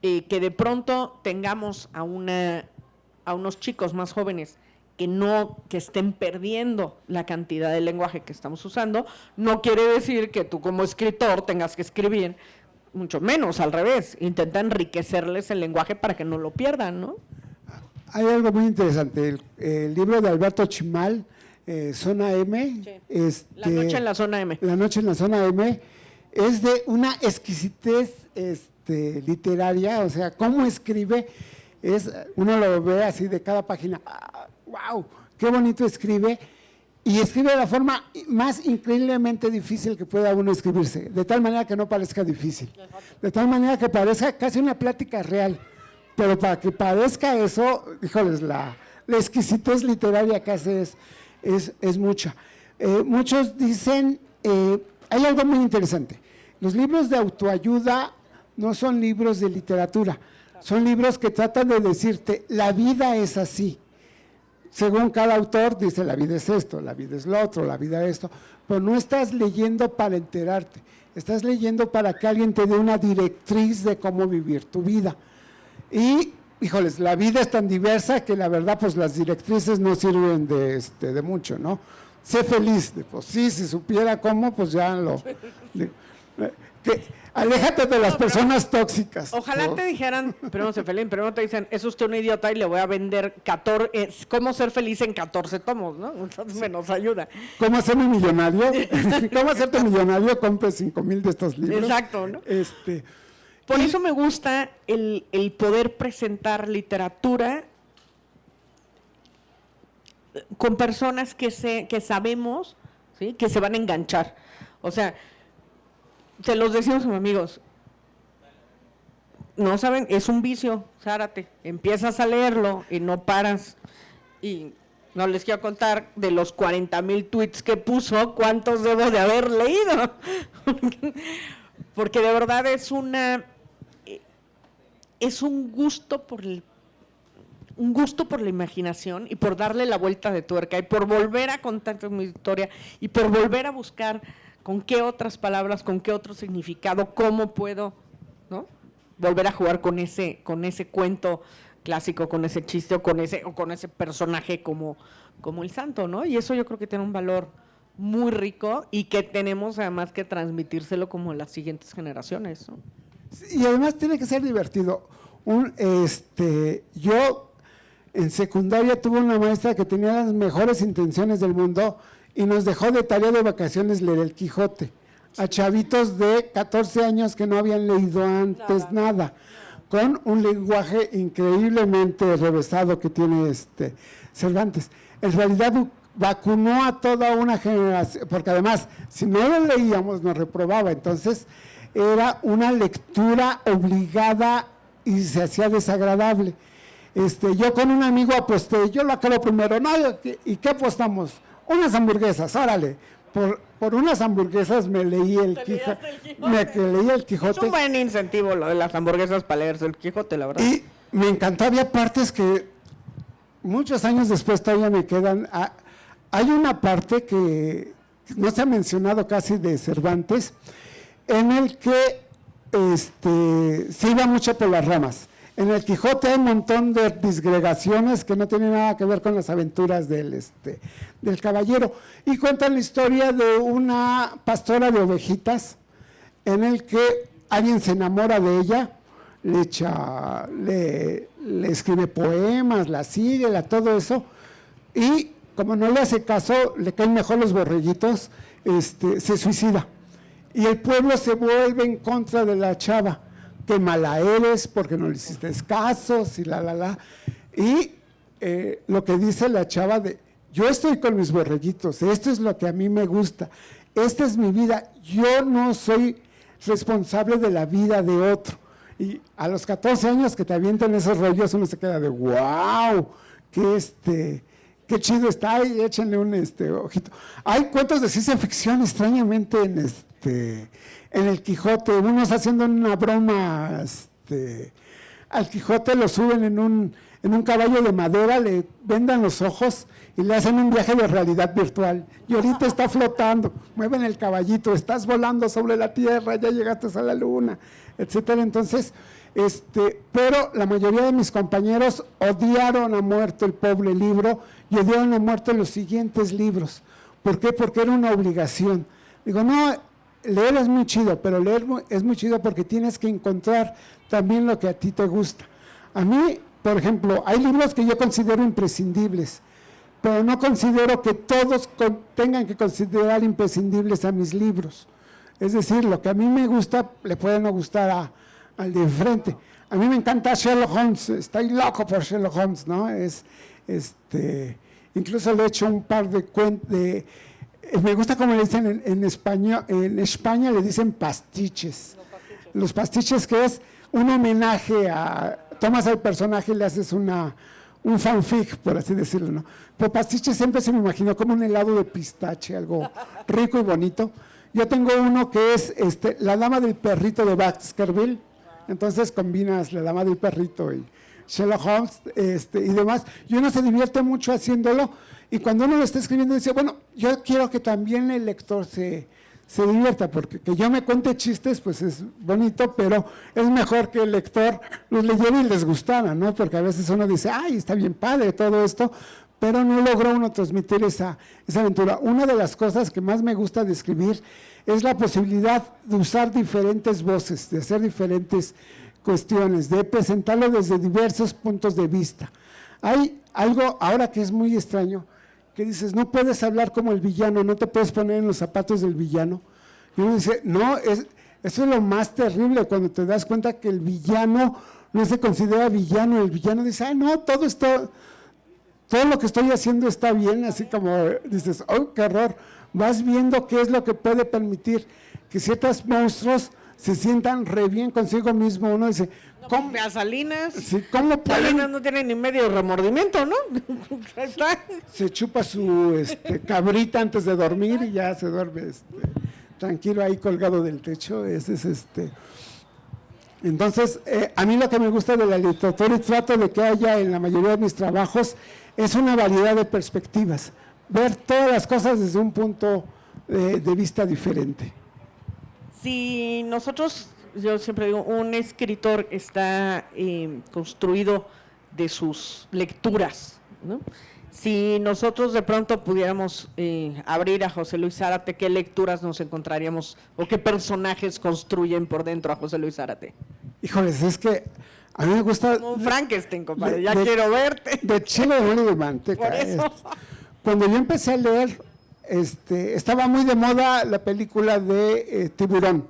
que de pronto tengamos a unos chicos más jóvenes que estén perdiendo la cantidad de lenguaje que estamos usando, no quiere decir que tú como escritor tengas que escribir, mucho menos, al revés, intenta enriquecerles el lenguaje para que no lo pierdan, ¿no? Hay algo muy interesante, el libro de Alberto Chimal, Zona M, sí. La noche en la Zona M. La noche en la Zona M, es de una exquisitez literaria, o sea, cómo escribe, uno lo ve así de cada página, ¡wow!, qué bonito escribe, y escribe de la forma más increíblemente difícil que pueda uno escribirse, de tal manera que no parezca difícil, de tal manera que parezca casi una plática real, pero para que parezca eso, híjoles, la exquisitez literaria que hace es mucha. Muchos dicen, hay algo muy interesante, los libros de autoayuda no son libros de literatura, son libros que tratan de decirte, la vida es así. Según cada autor dice, la vida es esto, la vida es lo otro, la vida es esto, pero no estás leyendo para enterarte, estás leyendo para que alguien te dé una directriz de cómo vivir tu vida. Y, híjoles, la vida es tan diversa que la verdad, pues las directrices no sirven de mucho, ¿no? Sé feliz, pues sí, si supiera cómo, pues ya Aléjate de las personas tóxicas. Ojalá te dijeran, primero sé feliz, primero te dicen, es usted un idiota y le voy a vender 14, cómo ser feliz en 14 tomos, ¿no? Entonces me nos ayuda. ¿Cómo hacerme millonario? ¿Cómo hacerte millonario? Compre 5,000 de estos libros. Exacto, ¿no? Por eso me gusta el poder presentar literatura con personas que sabemos, ¿sí?, que se van a enganchar. O sea, se los decimos a mis amigos, no saben, es un vicio, Zárate, empiezas a leerlo y no paras. Y no les quiero contar de los 40,000 tweets que puso, cuántos debo de haber leído. Porque de verdad es un gusto por la imaginación y por darle la vuelta de tuerca y por volver a contar mi historia y por volver a buscar con qué otras palabras, con qué otro significado, cómo puedo, ¿no?, volver a jugar con ese cuento clásico, con ese chiste o con ese personaje como el santo, ¿no? Y eso yo creo que tiene un valor muy rico y que tenemos además que transmitírselo como a las siguientes generaciones, ¿no? Y además tiene que ser divertido. Yo en secundaria tuve una maestra que tenía las mejores intenciones del mundo y nos dejó de tarea de vacaciones leer El Quijote a chavitos de 14 años que no habían leído antes nada, con un lenguaje increíblemente revesado que tiene Cervantes. En realidad vacunó a toda una generación, porque además, si no lo leíamos, nos reprobaba. Entonces, era una lectura obligada y se hacía desagradable. Yo con un amigo aposté, yo lo acabo primero, no, ¿y qué apostamos? Unas hamburguesas, órale. Por unas hamburguesas me leí el Quijote. Es un buen incentivo lo de las hamburguesas para leerse el Quijote, la verdad. Y me encantó, había partes que muchos años después todavía me quedan. Hay una parte que no se ha mencionado casi de Cervantes, en el que se iba mucho por las ramas. En el Quijote hay un montón de disgregaciones que no tienen nada que ver con las aventuras del caballero. Y cuentan la historia de una pastora de ovejitas, en el que alguien se enamora de ella, le escribe poemas, la sigue, todo eso, y como no le hace caso, le caen mejor los borreguitos, se suicida. Y el pueblo se vuelve en contra de la chava. Qué mala eres, porque no le hiciste caso, y lo que dice la chava yo estoy con mis borreguitos, esto es lo que a mí me gusta, esta es mi vida, yo no soy responsable de la vida de otro. Y a los 14 años que te avientan esos rollos, uno se queda de wow, qué chido está, y échenle un ojito. Hay cuentos de ciencia ficción extrañamente en el Quijote, unos haciendo una broma, al Quijote lo suben en un caballo de madera, le vendan los ojos y le hacen un viaje de realidad virtual. Y ahorita está flotando, mueven el caballito, estás volando sobre la tierra, ya llegaste a la luna, etcétera. Entonces, pero la mayoría de mis compañeros odiaron a muerte el pobre libro y odiaron a muerte los siguientes libros. ¿Por qué? Porque era una obligación. Digo, no, leer es muy chido, pero leer es muy chido porque tienes que encontrar también lo que a ti te gusta. A mí, por ejemplo, hay libros que yo considero imprescindibles, pero no considero que todos tengan que considerar imprescindibles a mis libros. Es decir, lo que a mí me gusta le puede no gustar al de enfrente. A mí me encanta Sherlock Holmes, estoy loco por Sherlock Holmes, ¿no? Incluso le he hecho un par de cuentos. Me gusta como le dicen en España le dicen pastiches. Los pastiches, que es un homenaje tomas al personaje y le haces un fanfic, por así decirlo, ¿no? Pero pastiche siempre se me imaginó como un helado de pistache, algo rico y bonito. Yo tengo uno que es La Dama del Perrito de Baskerville, entonces combinas La Dama del Perrito y Sherlock Holmes y demás, y uno se divierte mucho haciéndolo, y cuando uno lo está escribiendo dice, bueno, yo quiero que también el lector se divierta, porque que yo me cuente chistes, pues es bonito, pero es mejor que el lector los leyera y les gustara, ¿no? Porque a veces uno dice, ay, está bien padre todo esto, pero no logró uno transmitir esa aventura. Una de las cosas que más me gusta de escribir es la posibilidad de usar diferentes voces, de hacer diferentes cuestiones, de presentarlo desde diversos puntos de vista. Hay algo ahora que es muy extraño, que dices, no puedes hablar como el villano, no te puedes poner en los zapatos del villano. Y uno dice, no, eso es lo más terrible, cuando te das cuenta que el villano no se considera villano, el villano dice, no, todo lo que estoy haciendo está bien, así como dices, oh, qué horror. Vas viendo qué es lo que puede permitir que ciertos monstruos se sientan re bien consigo mismo. Uno dice, ¿cómo? A Salinas, sí, ¿cómo pueden? Salinas no tiene ni medio remordimiento, ¿no? Se chupa su cabrita antes de dormir y ya se duerme tranquilo ahí colgado del techo. Entonces, a mí lo que me gusta de la literatura, y trato de que haya en la mayoría de mis trabajos, es una variedad de perspectivas, ver todas las cosas desde un punto de vista diferente. Si nosotros, yo siempre digo, un escritor está construido de sus lecturas, ¿no? Si nosotros de pronto pudiéramos abrir a José Luis Zárate, ¿qué lecturas nos encontraríamos o qué personajes construyen por dentro a José Luis Zárate? Híjoles, es que a mí me gusta… Como un Frankenstein, compadre, ya quiero verte. De chile, de mole y de manteca. Por eso. Cuando yo empecé a leer, estaba muy de moda la película de Tiburón.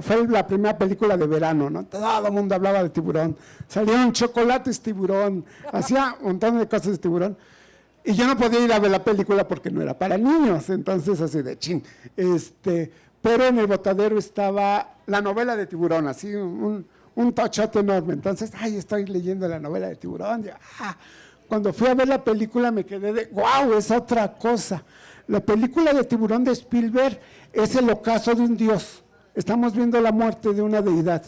Fue la primera película de verano, ¿no? Todo el mundo hablaba de Tiburón. Salieron chocolates Tiburón, hacía un montón de cosas de Tiburón. Y yo no podía ir a ver la película porque no era para niños, entonces así de chin. Pero en el botadero estaba la novela de Tiburón, así un tochote enorme. Entonces, estoy leyendo la novela de Tiburón. Cuando fui a ver la película me quedé de, wow, es otra cosa. La película de Tiburón de Spielberg es el ocaso de un dios. Estamos viendo la muerte de una deidad.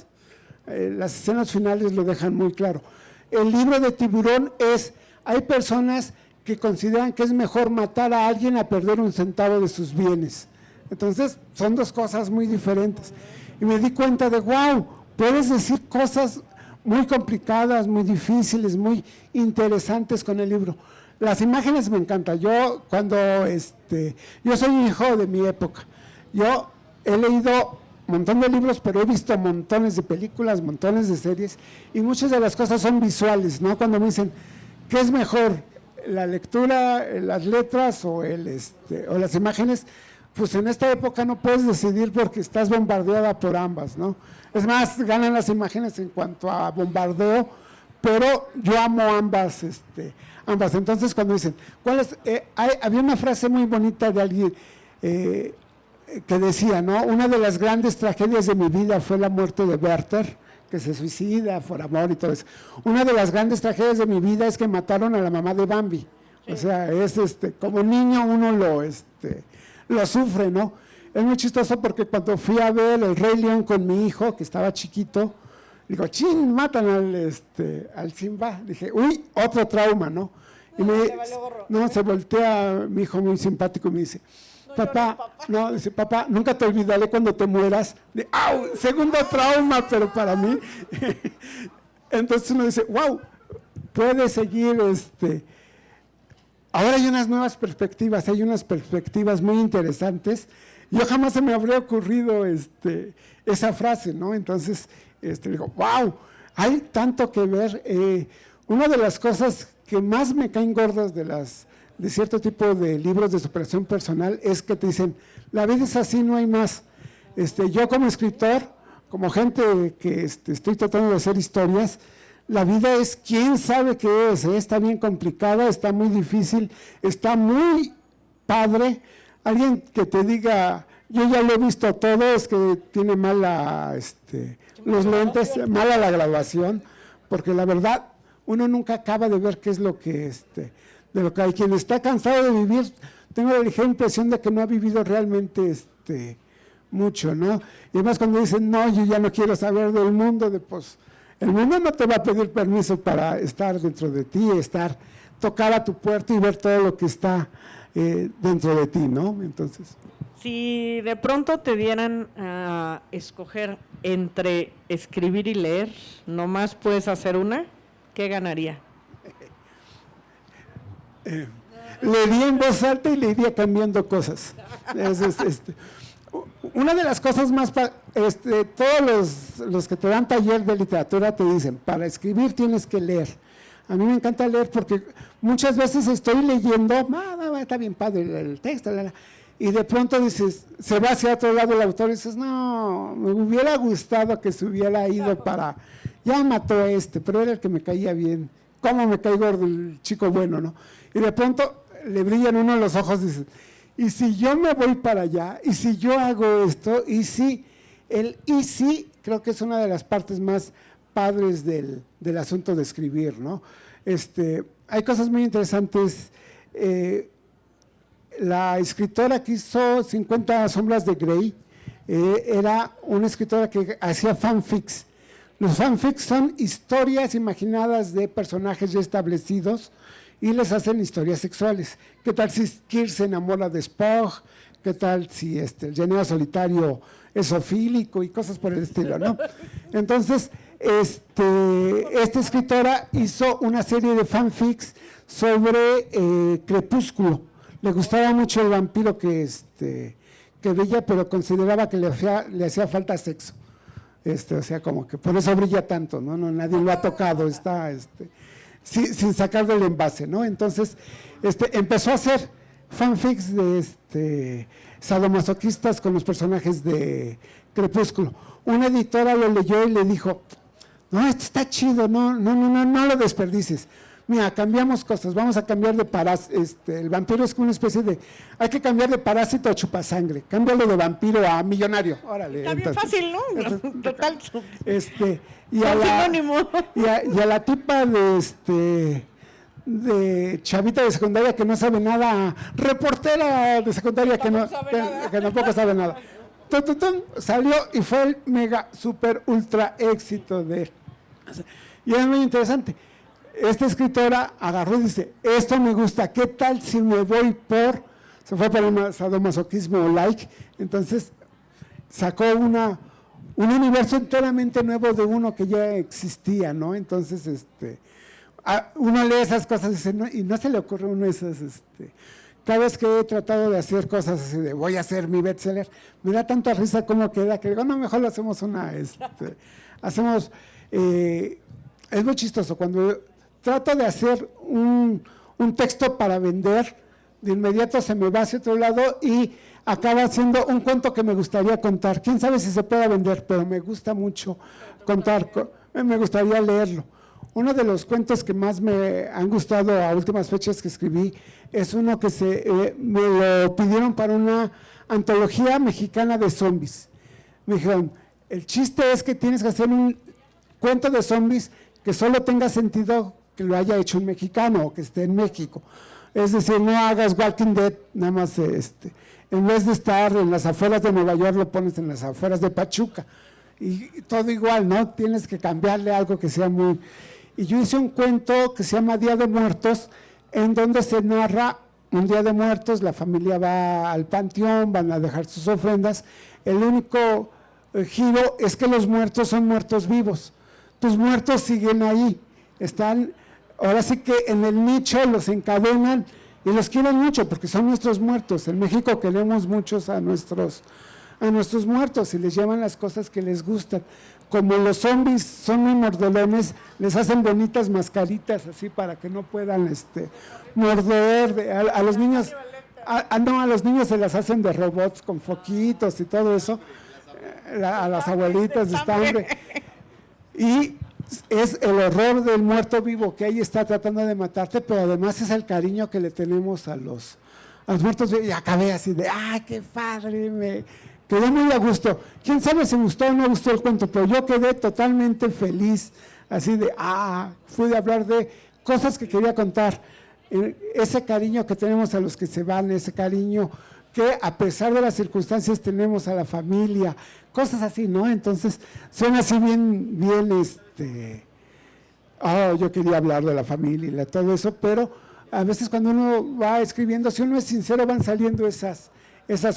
Las escenas finales lo dejan muy claro. El libro de Tiburón hay personas que consideran que es mejor matar a alguien a perder un centavo de sus bienes. Entonces, son dos cosas muy diferentes. Y me di cuenta de, wow, puedes decir cosas muy complicadas, muy difíciles, muy interesantes con el libro. Las imágenes me encantan. Yo soy un hijo de mi época. Yo he leído un montón de libros, pero he visto montones de películas, montones de series, y muchas de las cosas son visuales, ¿no? Cuando me dicen, ¿qué es mejor? ¿La lectura, las letras o las imágenes? Pues en esta época no puedes decidir porque estás bombardeada por ambas, ¿no? Es más, ganan las imágenes en cuanto a bombardeo, pero yo amo ambas. Entonces, cuando dicen, había una frase muy bonita de alguien que decía, ¿no? Una de las grandes tragedias de mi vida fue la muerte de Werther, que se suicida por amor y todo eso. Una de las grandes tragedias de mi vida es que mataron a la mamá de Bambi. Sí. O sea, como niño uno lo sufre, ¿no? Es muy chistoso porque cuando fui a ver El Rey León con mi hijo, que estaba chiquito, digo, ¡chin! Matan al Simba. Dije, uy, otro trauma, ¿no? Y se voltea mi hijo muy simpático y me dice, papá, nunca te olvidaré cuando te mueras. ¡Au! Segundo trauma, pero para mí. Entonces uno dice, wow, puede seguir. Ahora hay unas nuevas perspectivas, hay unas perspectivas muy interesantes. Yo jamás se me habría ocurrido esa frase, ¿no? Entonces, digo, wow, hay tanto que ver. Una de las cosas que más me caen gordas de cierto tipo de libros de superación personal es que te dicen, la vida es así, no hay más. Yo como escritor, como gente que estoy tratando de hacer historias, la vida es quién sabe qué es, está bien complicada, está muy difícil, está muy padre. Alguien que te diga, yo ya lo he visto todo, es que tiene mala los lentes, mala la graduación, porque la verdad uno nunca acaba de ver qué es lo que de lo que hay. Quien está cansado de vivir, tengo la ligera impresión de que no ha vivido realmente mucho, ¿no? Y además cuando dicen, no, yo ya no quiero saber del mundo, pues el mundo no te va a pedir permiso para estar dentro de ti, tocar a tu puerta y ver todo lo que está dentro de ti, ¿no? Entonces, si de pronto te dieran a escoger entre escribir y leer, nomás puedes hacer una, ¿qué ganaría? Leería en voz alta y le iría cambiando cosas. Una de las cosas más, todos los que te dan taller de literatura te dicen, para escribir tienes que leer. A mí me encanta leer porque muchas veces estoy leyendo, está bien padre el texto, y de pronto dices, se va hacia otro lado el autor y dices, no, me hubiera gustado que se hubiera ido para, ya mató a pero era el que me caía bien, cómo me cae gordo el chico bueno, ¿no? Y de pronto le brillan uno los ojos y dices, y si yo me voy para allá, y si yo hago esto, y si, creo que es una de las partes más padres del asunto de escribir, ¿no? Hay cosas muy interesantes. La escritora que hizo 50 sombras de Grey era una escritora que hacía fanfics. Los fanfics son historias imaginadas de personajes ya establecidos y les hacen historias sexuales. ¿Qué tal si Kirk se enamora de Spock? ¿Qué tal si el llanero solitario es zoofílico y cosas por el estilo, ¿no? Entonces, esta escritora hizo una serie de fanfics sobre Crepúsculo. Le gustaba mucho el vampiro que veía, pero consideraba que le hacía falta sexo. O sea, como que por eso brilla tanto, ¿no? Nadie lo ha tocado, está sin sacar del envase, ¿no? Entonces, empezó a hacer fanfics de sadomasoquistas con los personajes de Crepúsculo. Una editora lo leyó y le dijo, no, esto está chido, no lo desperdicies. Mira, cambiamos cosas, vamos a cambiar de parásito, el vampiro es una especie de, hay que cambiar de parásito a chupasangre, cámbialo de vampiro a millonario, órale. Está bien fácil, ¿no? Total. Y a la tipa de chavita de secundaria que no sabe nada, reportera de secundaria que tampoco sabe nada. Salió y fue el mega, super, ultra éxito de él. Y es muy interesante. Esta escritora agarró y dice, esto me gusta, ¿qué tal si me voy se fue para un sadomasoquismo like? Entonces sacó un universo enteramente nuevo de uno que ya existía, ¿no? Entonces, uno lee esas cosas y dice, y no se le ocurre a uno esas, cada vez que he tratado de hacer cosas así de voy a hacer mi bestseller, me da tanta risa como queda que digo, no, mejor lo hacemos es muy chistoso, cuando trato de hacer un texto para vender, de inmediato se me va hacia otro lado y acaba siendo un cuento que me gustaría contar. Quién sabe si se pueda vender, pero me gusta mucho contar, me gustaría leerlo. Uno de los cuentos que más me han gustado a últimas fechas que escribí es uno que me lo pidieron para una antología mexicana de zombies. Me dijeron, el chiste es que tienes que hacer un cuento de zombies que solo tenga sentido que lo haya hecho un mexicano o que esté en México. Es decir, no hagas Walking Dead, nada más, en vez de estar en las afueras de Nueva York, lo pones en las afueras de Pachuca. Y todo igual, ¿no? Tienes que cambiarle algo que sea muy... Y yo hice un cuento que se llama Día de Muertos, en donde se narra un Día de Muertos, la familia va al panteón, van a dejar sus ofrendas. El único giro es que los muertos son muertos vivos. Tus muertos siguen ahí, están, ahora sí que en el nicho los encadenan y los quieren mucho porque son nuestros muertos. En México queremos muchos a nuestros muertos y les llevan las cosas que les gustan. Como los zombies son muy mordelones, les hacen bonitas mascaritas así para que no puedan morder. A los niños, a los niños se las hacen de robots con foquitos y todo eso, a las abuelitas de estambre. Y es el horror del muerto vivo que ahí está tratando de matarte, pero además es el cariño que le tenemos a los muertos vivos. Y acabé así de, ¡ay, qué padre! Me quedé muy a gusto. Quién sabe si gustó o no gustó el cuento, pero yo quedé totalmente feliz, así de, pude hablar de cosas que quería contar. Ese cariño que tenemos a los que se van, ese cariño que a pesar de las circunstancias tenemos a la familia, cosas así, ¿no? Entonces, suena así bien, yo quería hablar de la familia y de todo eso, pero a veces cuando uno va escribiendo, si uno es sincero, van saliendo esas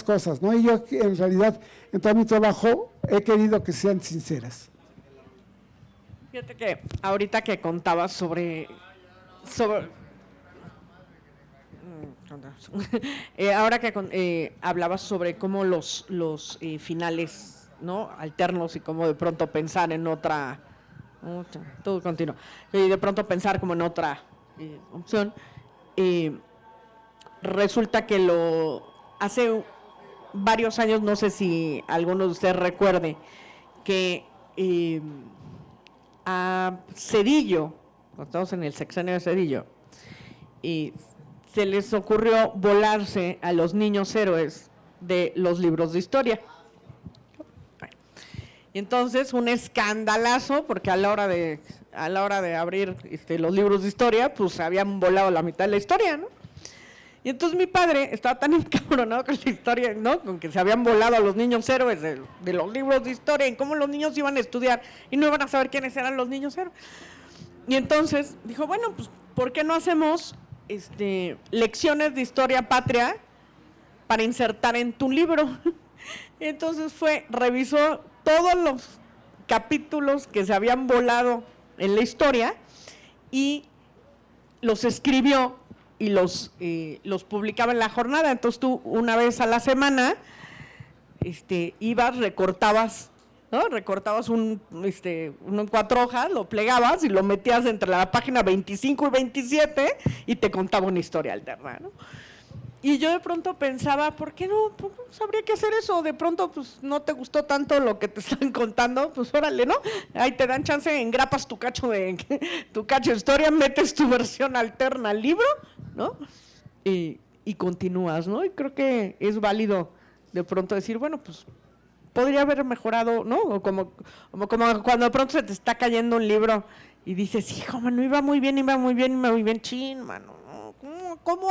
cosas, ¿no? Y yo en realidad, en todo mi trabajo, he querido que sean sinceras. Fíjate que ahorita que contabas sobre Ahora que hablabas sobre cómo los finales, ¿no?, alternos y cómo de pronto pensar en otra todo continuo, y de pronto pensar como en otra opción, resulta que hace varios años, no sé si alguno de ustedes recuerde, que a Zedillo, estamos en el sexenio de Zedillo, y se les ocurrió volarse a los niños héroes de los libros de historia. Y entonces un escandalazo, porque a la hora de abrir los libros de historia, pues habían volado la mitad de la historia, ¿no? Y entonces mi padre estaba tan encabronado con la historia, ¿no?, con que se habían volado a los niños héroes de los libros de historia, y cómo los niños iban a estudiar y no iban a saber quiénes eran los niños héroes. Y entonces dijo, bueno, pues, ¿por qué no hacemos lecciones de historia patria para insertar en tu libro? Y entonces revisó todos los capítulos que se habían volado en la historia y los escribió y los publicaba en la jornada. Entonces tú, una vez a la semana, ibas, recortabas, ¿no?, recortabas uno en 4 hojas, lo plegabas y lo metías entre la página 25 y 27 y te contaba una historia alterna, ¿no? Y yo de pronto pensaba, ¿por qué no? Pues habría que hacer eso. De pronto, pues no te gustó tanto lo que te están contando, pues órale, ¿no? Ahí te dan chance, engrapas tu cacho de historia, metes tu versión alterna al libro, ¿no? Y continúas, ¿no? Y creo que es válido de pronto decir, bueno, pues podría haber mejorado, ¿no? O como cuando de pronto se te está cayendo un libro y dices, hijo, mano, iba muy bien, chin, mano. ¿Cómo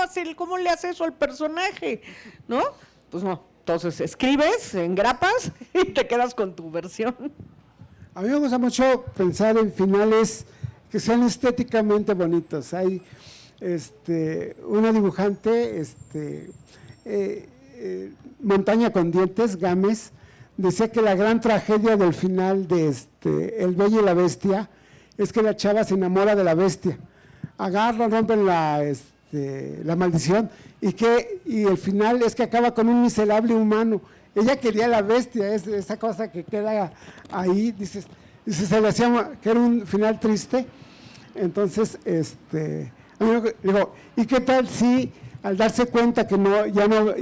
le hace eso al personaje? ¿No? Pues no. Entonces escribes, engrapas y te quedas con tu versión. A mí me gusta mucho pensar en finales que sean estéticamente bonitos. Hay una dibujante, Montaña con Dientes, Gámez, decía que la gran tragedia del final de El Bello y la Bestia es que la chava se enamora de la bestia. Agarran, rompen la maldición y el final es que acaba con un miserable humano. Ella quería la bestia, esa cosa que queda ahí, dice, se le hacía que era un final triste. Entonces, digo, ¿y qué tal si al darse cuenta que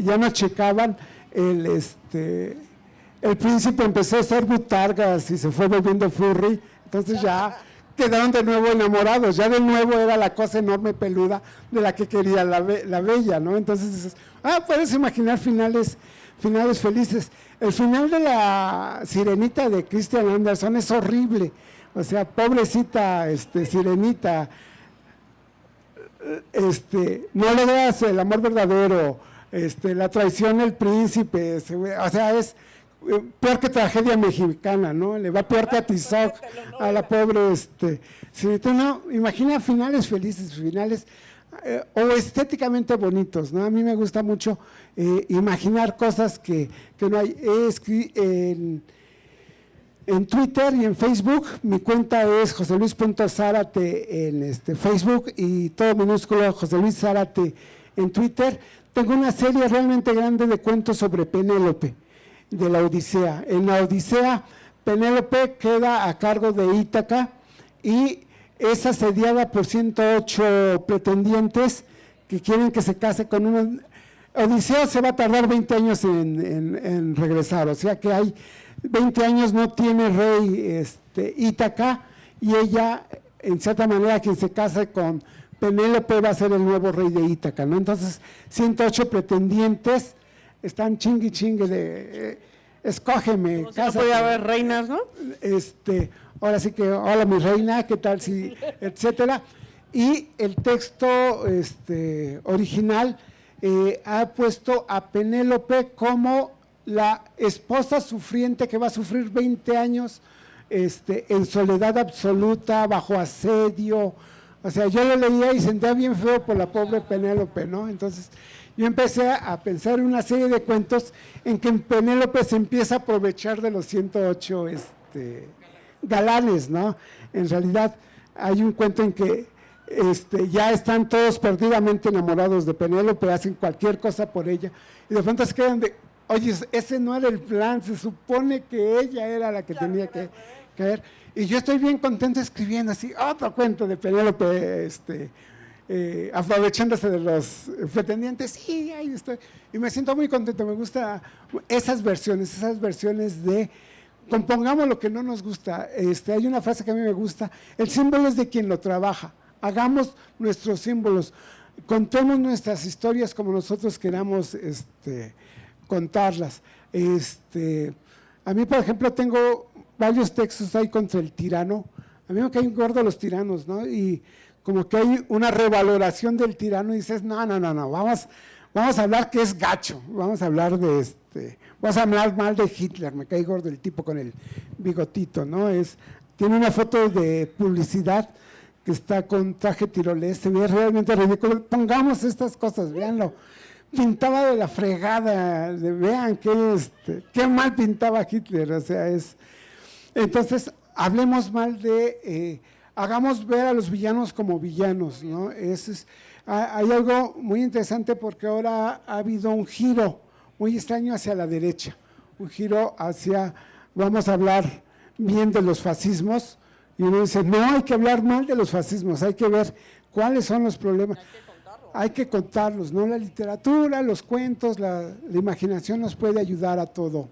ya no checaban, el príncipe empezó a hacer butargas y se fue volviendo furry? Entonces ya quedaron de nuevo enamorados, ya de nuevo era la cosa enorme peluda de la que quería la bella, ¿no? Entonces dices, puedes imaginar finales felices. El final de la Sirenita de Christian Andersen es horrible, o sea, pobrecita Sirenita, no logras el amor verdadero, la traición del príncipe, o sea, es peor que tragedia mexicana, ¿no? Le va peor que a Tizoc, a la pobre, no, imagina finales felices, finales o estéticamente bonitos, ¿no? A mí me gusta mucho imaginar cosas que no hay. En Twitter y en Facebook, mi cuenta es joseluis.zárate en Facebook y todo minúsculo José Luis Zárate en Twitter. Tengo una serie realmente grande de cuentos sobre Penélope, de la Odisea. En la Odisea, Penélope queda a cargo de Ítaca y es asediada por 108 pretendientes que quieren que se case con uno. Odiseo se va a tardar 20 años en regresar, o sea que hay 20 años no tiene rey Ítaca, y ella, en cierta manera, quien se case con Penélope va a ser el nuevo rey de Ítaca, ¿no? Entonces, 108 pretendientes están chingue de escógeme. O sea, no podía haber reinas, ¿no? Ahora sí que, hola mi reina, ¿qué tal? Sí, etcétera. Y el texto original ha puesto a Penélope como la esposa sufriente que va a sufrir 20 años en soledad absoluta, bajo asedio. O sea, yo lo leía y sentía bien feo por la pobre Penélope, ¿no? Entonces, yo empecé a pensar en una serie de cuentos en que Penélope se empieza a aprovechar de los 108 galanes, ¿no? En realidad, hay un cuento en que ya están todos perdidamente enamorados de Penélope, hacen cualquier cosa por ella, y de pronto se quedan de, oye, ese no era el plan, se supone que ella era la que tenía que caer, y yo estoy bien contento escribiendo así, otro cuento de Penélope, aprovechándose de los pretendientes, sí, ahí estoy, y me siento muy contento, me gusta esas versiones de compongamos lo que no nos gusta. Hay una frase que a mí me gusta, el símbolo es de quien lo trabaja, hagamos nuestros símbolos, contemos nuestras historias como nosotros queramos contarlas. A mí, por ejemplo, tengo varios textos ahí contra el tirano, a mí me caen gordos los tiranos, ¿no? Y como que hay una revaloración del tirano y dices, no, vamos a hablar que es gacho, vamos a hablar vamos a hablar mal de Hitler, me cae gordo el tipo con el bigotito, ¿no? Tiene una foto de publicidad que está con traje tirolés, se ve realmente ridículo, pongamos estas cosas, véanlo, pintaba de la fregada, vean qué mal pintaba Hitler, o sea, entonces hablemos mal hagamos ver a los villanos como villanos, ¿no? Hay algo muy interesante porque ahora ha habido un giro muy extraño hacia la derecha, un giro hacia, vamos a hablar bien de los fascismos, y uno dice, no, hay que hablar mal de los fascismos, hay que ver cuáles son los problemas. Hay que contarlos, ¿no? La literatura, los cuentos, la imaginación nos puede ayudar a todo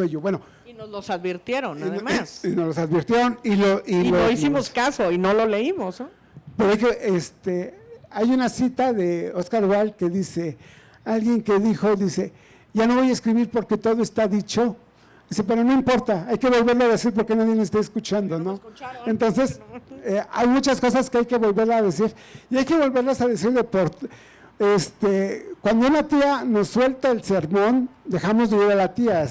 ello. Bueno, y nos los advirtieron, además. Y nos los advirtieron y no hicimos caso y no lo leímos, ¿no? Pero hay una cita de Oscar Wilde que dice, alguien que dice, ya no voy a escribir porque todo está dicho. Dice, pero no importa, hay que volverlo a decir porque nadie me está escuchando, ¿no? Entonces, hay muchas cosas que hay que volverla a decir, y hay que volverlas a decir cuando una tía nos suelta el sermón, dejamos de oír a la tía,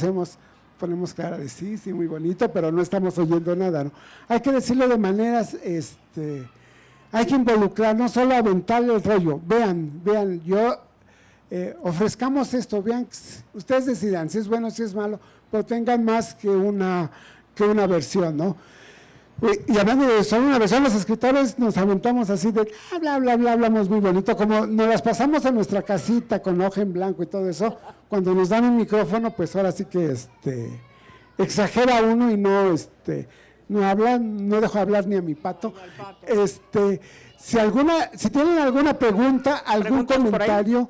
ponemos cara de sí, muy bonito, pero no estamos oyendo nada, ¿no? Hay que decirlo de maneras, hay que involucrar, no solo aventarle el rollo, vean, ofrezcamos esto, vean, ustedes decidan si es bueno, si es malo, pero tengan más que una versión, ¿no? Y hablando de solo una versión, los escritores nos aventamos así de bla, bla, bla, hablamos muy bonito, como nos las pasamos en nuestra casita con hoja en blanco y todo eso, cuando nos dan un micrófono, pues ahora sí que exagera uno y no dejo hablar ni a mi pato. Si tienen alguna pregunta, algún comentario,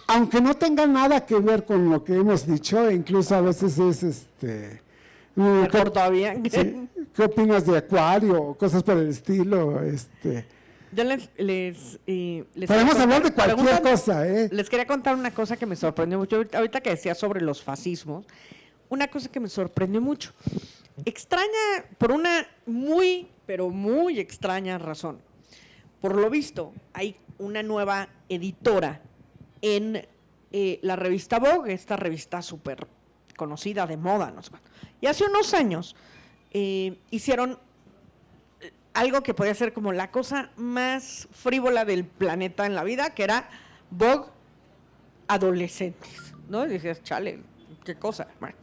aunque no tenga nada que ver con lo que hemos dicho, incluso a veces es mejor todavía. Sí, ¿qué opinas de Acuario o cosas por el estilo? Yo les podemos hablar de cualquier cosa, Les quería contar una cosa que me sorprendió mucho ahorita que decía sobre los fascismos, una cosa que me sorprendió mucho, extraña por una muy, pero muy extraña razón. Por lo visto, hay una nueva editora en la revista Vogue, esta revista súper conocida de moda, no sé cuánto. Y hace unos años hicieron algo que podía ser como la cosa más frívola del planeta en la vida, que era Vogue adolescentes, ¿no? Y decías, chale, qué cosa. Bueno,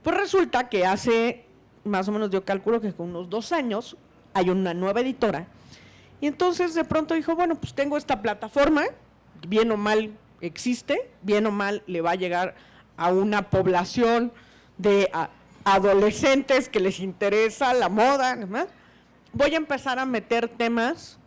pues resulta que hace, más o menos yo calculo que con unos 2 años, hay una nueva editora. Y entonces de pronto dijo, bueno, pues tengo esta plataforma, bien o mal existe, bien o mal le va a llegar a una población de adolescentes que les interesa la moda, ¿no? Voy a empezar a meter temas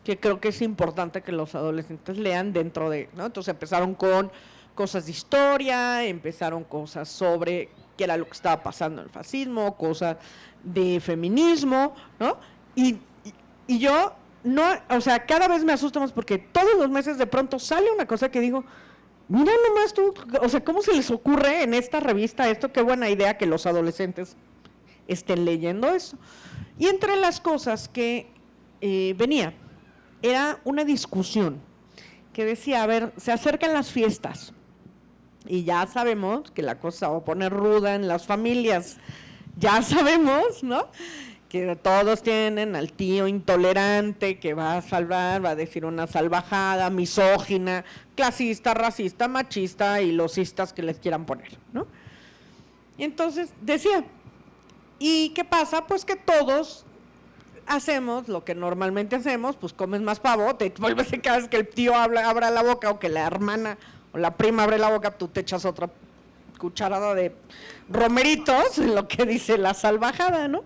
que creo que es importante que los adolescentes lean dentro de, ¿no? Entonces empezaron con cosas de historia, empezaron cosas sobre qué era lo que estaba pasando en el fascismo, cosas de feminismo, ¿no? Y yo, no, o sea, cada vez me asusta más porque todos los meses de pronto sale una cosa que digo, mira nomás tú, o sea, ¿cómo se les ocurre en esta revista esto? Qué buena idea que los adolescentes estén leyendo eso. Y entre las cosas que venía, era una discusión que decía, a ver, se acercan las fiestas y ya sabemos que la cosa va a poner ruda en las familias, ya sabemos, ¿no?, que todos tienen al tío intolerante que va a salvar, va a decir una salvajada, misógina, clasista, racista, machista y los istas que les quieran poner, ¿no? Y entonces decía, ¿y qué pasa? Pues que todos hacemos lo que normalmente hacemos, pues comes más pavo, te vuelves cada vez que el tío abra la boca o que la hermana o la prima abre la boca, tú te echas otra cucharada de romeritos, lo que dice la salvajada, ¿no?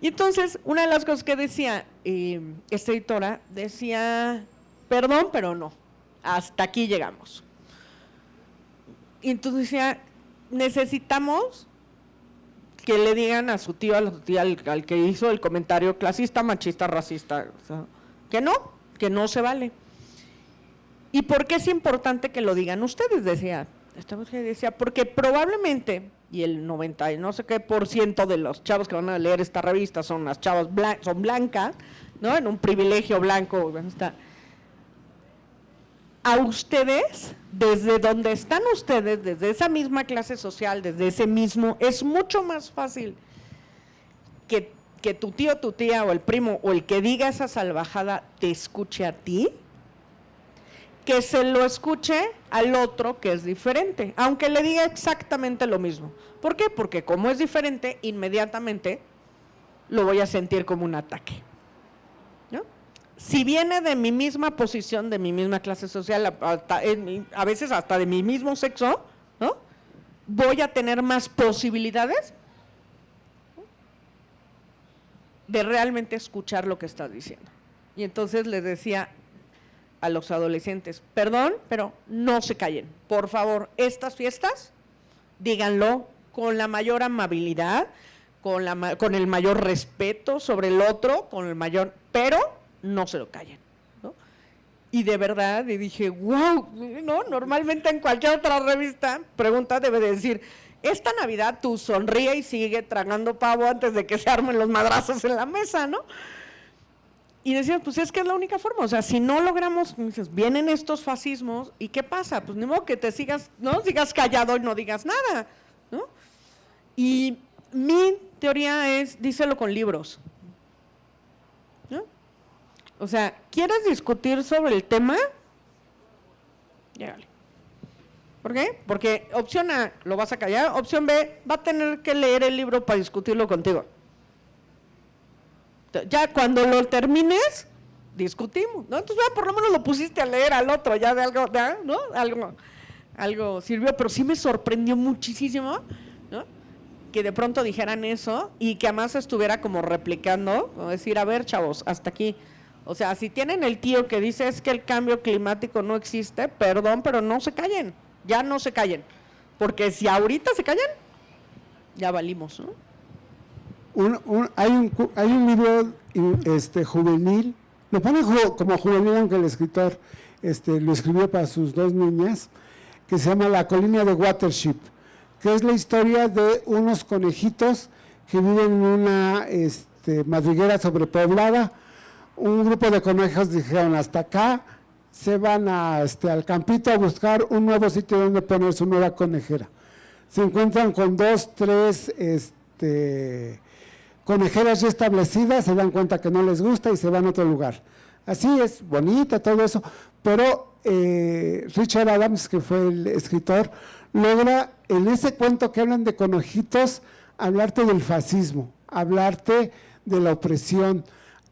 Y entonces, una de las cosas que decía esta editora, decía, perdón, pero no, hasta aquí llegamos. Y entonces decía, necesitamos que le digan a su tío, al que hizo el comentario clasista, machista, racista, o sea, que no se vale. ¿Y por qué es importante que lo digan ustedes? Decía, esta mujer decía, porque probablemente, y el 90 y no sé qué % de los chavos que van a leer esta revista son las chavas son blancas, ¿no? En un privilegio blanco, está. A ustedes, desde donde están ustedes, desde esa misma clase social, desde ese mismo, es mucho más fácil que tu tío, tu tía o el primo o el que diga esa salvajada te escuche a ti, que se lo escuche al otro que es diferente, aunque le diga exactamente lo mismo. ¿Por qué? Porque como es diferente, inmediatamente lo voy a sentir como un ataque. Si viene de mi misma posición, de mi misma clase social, a veces hasta de mi mismo sexo, ¿no? Voy a tener más posibilidades de realmente escuchar lo que estás diciendo. Y entonces les decía a los adolescentes, perdón, pero no se callen. Por favor, estas fiestas, díganlo con la mayor amabilidad, con el mayor respeto sobre el otro, pero no se lo callen, ¿no? Y de verdad, y dije, wow, ¿no? Normalmente en cualquier otra revista, pregunta debe de decir, esta Navidad tú sonríe y sigue tragando pavo antes de que se armen los madrazos en la mesa, ¿no? Y decían, pues es que es la única forma, o sea, si no logramos, dices, vienen estos fascismos, ¿y qué pasa? Pues ni modo que te sigas, ¿no? Sigas callado y no digas nada, ¿no? Y mi teoría es, díselo con libros, ¿no? O sea, ¿quieres discutir sobre el tema? Llégale. ¿Por qué? Porque opción A, lo vas a callar, opción B, va a tener que leer el libro para discutirlo contigo. Ya cuando lo termines, discutimos, ¿no? Entonces, por lo menos lo pusiste a leer al otro, ya de algo, ¿no? Algo sirvió, pero sí me sorprendió muchísimo, ¿no? Que de pronto dijeran eso y que además estuviera como replicando, como decir, a ver, chavos, hasta aquí. O sea, si tienen el tío que dice es que el cambio climático no existe, perdón, pero no se callen, ya no se callen, porque si ahorita se callan, ya valimos, ¿no? Hay un libro juvenil, lo pone como juvenil, aunque el escritor lo escribió para sus 2 niñas, que se llama La colina de Watership, que es la historia de unos conejitos que viven en una madriguera sobrepoblada. Un grupo de conejos dijeron, hasta acá, se van al campito a buscar un nuevo sitio donde poner su nueva conejera. Se encuentran con 2, 3 conejeras ya establecidas, se dan cuenta que no les gusta y se van a otro lugar. Así es, bonita todo eso, pero Richard Adams, que fue el escritor, logra en ese cuento que hablan de conejitos, hablarte del fascismo, hablarte de la opresión.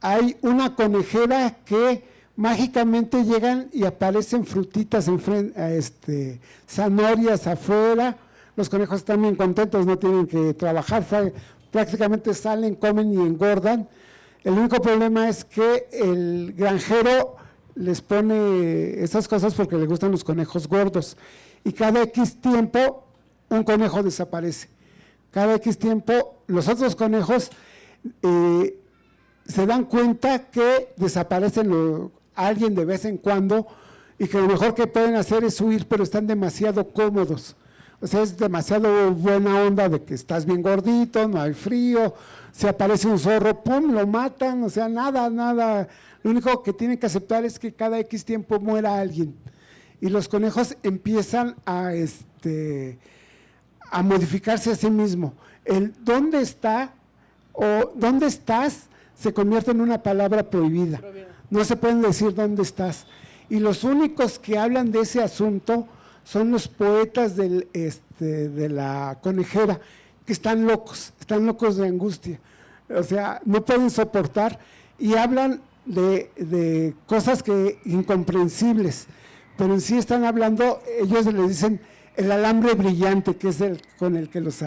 Hay una conejera que mágicamente llegan y aparecen frutitas, zanahorias afuera, los conejos están bien contentos, no tienen que trabajar, prácticamente salen, comen y engordan. El único problema es que el granjero les pone esas cosas porque le gustan los conejos gordos y cada X tiempo un conejo desaparece. Cada X tiempo los otros conejos se dan cuenta que desaparecen alguien de vez en cuando y que lo mejor que pueden hacer es huir, pero están demasiado cómodos. O sea, es demasiado buena onda de que estás bien gordito, no hay frío, si aparece un zorro, ¡pum!, lo matan, o sea, nada. Lo único que tienen que aceptar es que cada X tiempo muera alguien. Y los conejos empiezan a modificarse a sí mismo. El ¿dónde está? O ¿dónde estás? Se convierte en una palabra prohibida. No se pueden decir dónde estás. Y los únicos que hablan de ese asunto son los poetas de la conejera, que están locos de angustia. O sea, no pueden soportar y hablan de cosas que incomprensibles, pero en sí están hablando, ellos le dicen el alambre brillante, que es el con el que los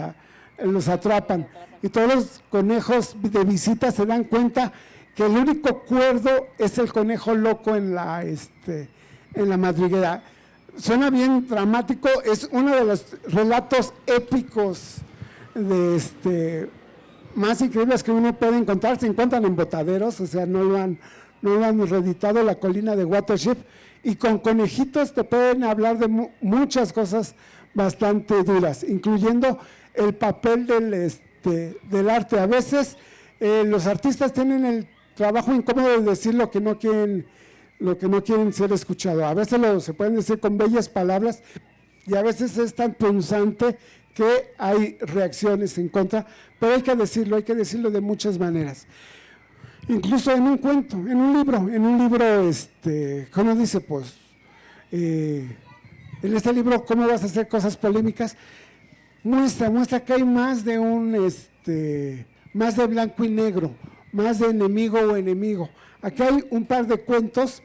atrapan. Y todos los conejos de visita se dan cuenta que el único cuerdo es el conejo loco en la madriguera. Suena bien dramático, es uno de los relatos épicos más increíbles que uno puede encontrar. Se encuentran en Botaderos, o sea, no lo han reeditado, La colina de Watership, y con conejitos te pueden hablar de muchas cosas bastante duras, incluyendo el papel del arte. A veces los artistas tienen el trabajo incómodo de decir lo que no quieren ser escuchado. A veces se pueden decir con bellas palabras y a veces es tan punzante que hay reacciones en contra, pero hay que decirlo de muchas maneras. Incluso en un cuento, en un libro, ¿cómo dice? Pues, en este libro, ¿cómo vas a hacer cosas polémicas? Muestra que hay más de más de blanco y negro, más de enemigo o enemigo. Aquí hay un par de cuentos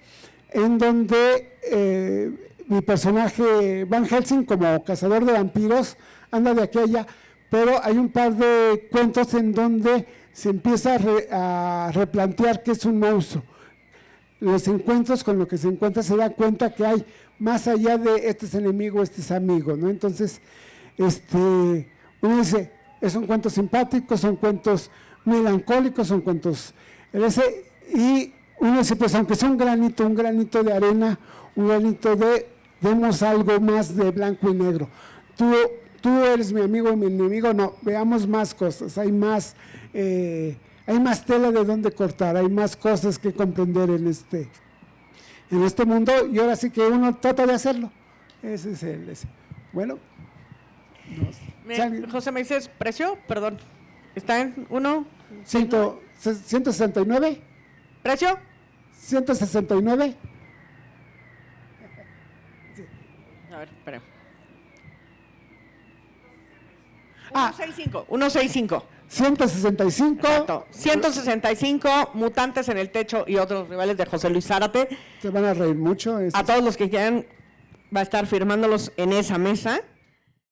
en donde mi personaje Van Helsing, como cazador de vampiros, anda de aquí a allá, pero hay un par de cuentos en donde se empieza a replantear qué es un monstruo. Los encuentros, con lo que se encuentra, se da cuenta que hay más allá de este es enemigo, este es amigo, ¿no? Entonces, uno dice, son cuentos simpáticos, son cuentos melancólicos, son cuentos... Y uno dice, pues aunque sea un granito de arena, un granito vemos algo más de blanco y negro. Tú eres mi amigo y mi enemigo, no, veamos más cosas, hay más tela de dónde cortar, hay más cosas que comprender en este mundo, y ahora sí que uno trata de hacerlo. Ese es bueno. José, ¿me dices precio? Perdón, ¿está en 169? ¿Precio? 169. A ver, espera. 165. 165. Exacto. 165, Mutantes en el techo y otros rivales de José Luis Zárate. Se van a reír mucho. A todos los que quieran, va a estar firmándolos en esa mesa.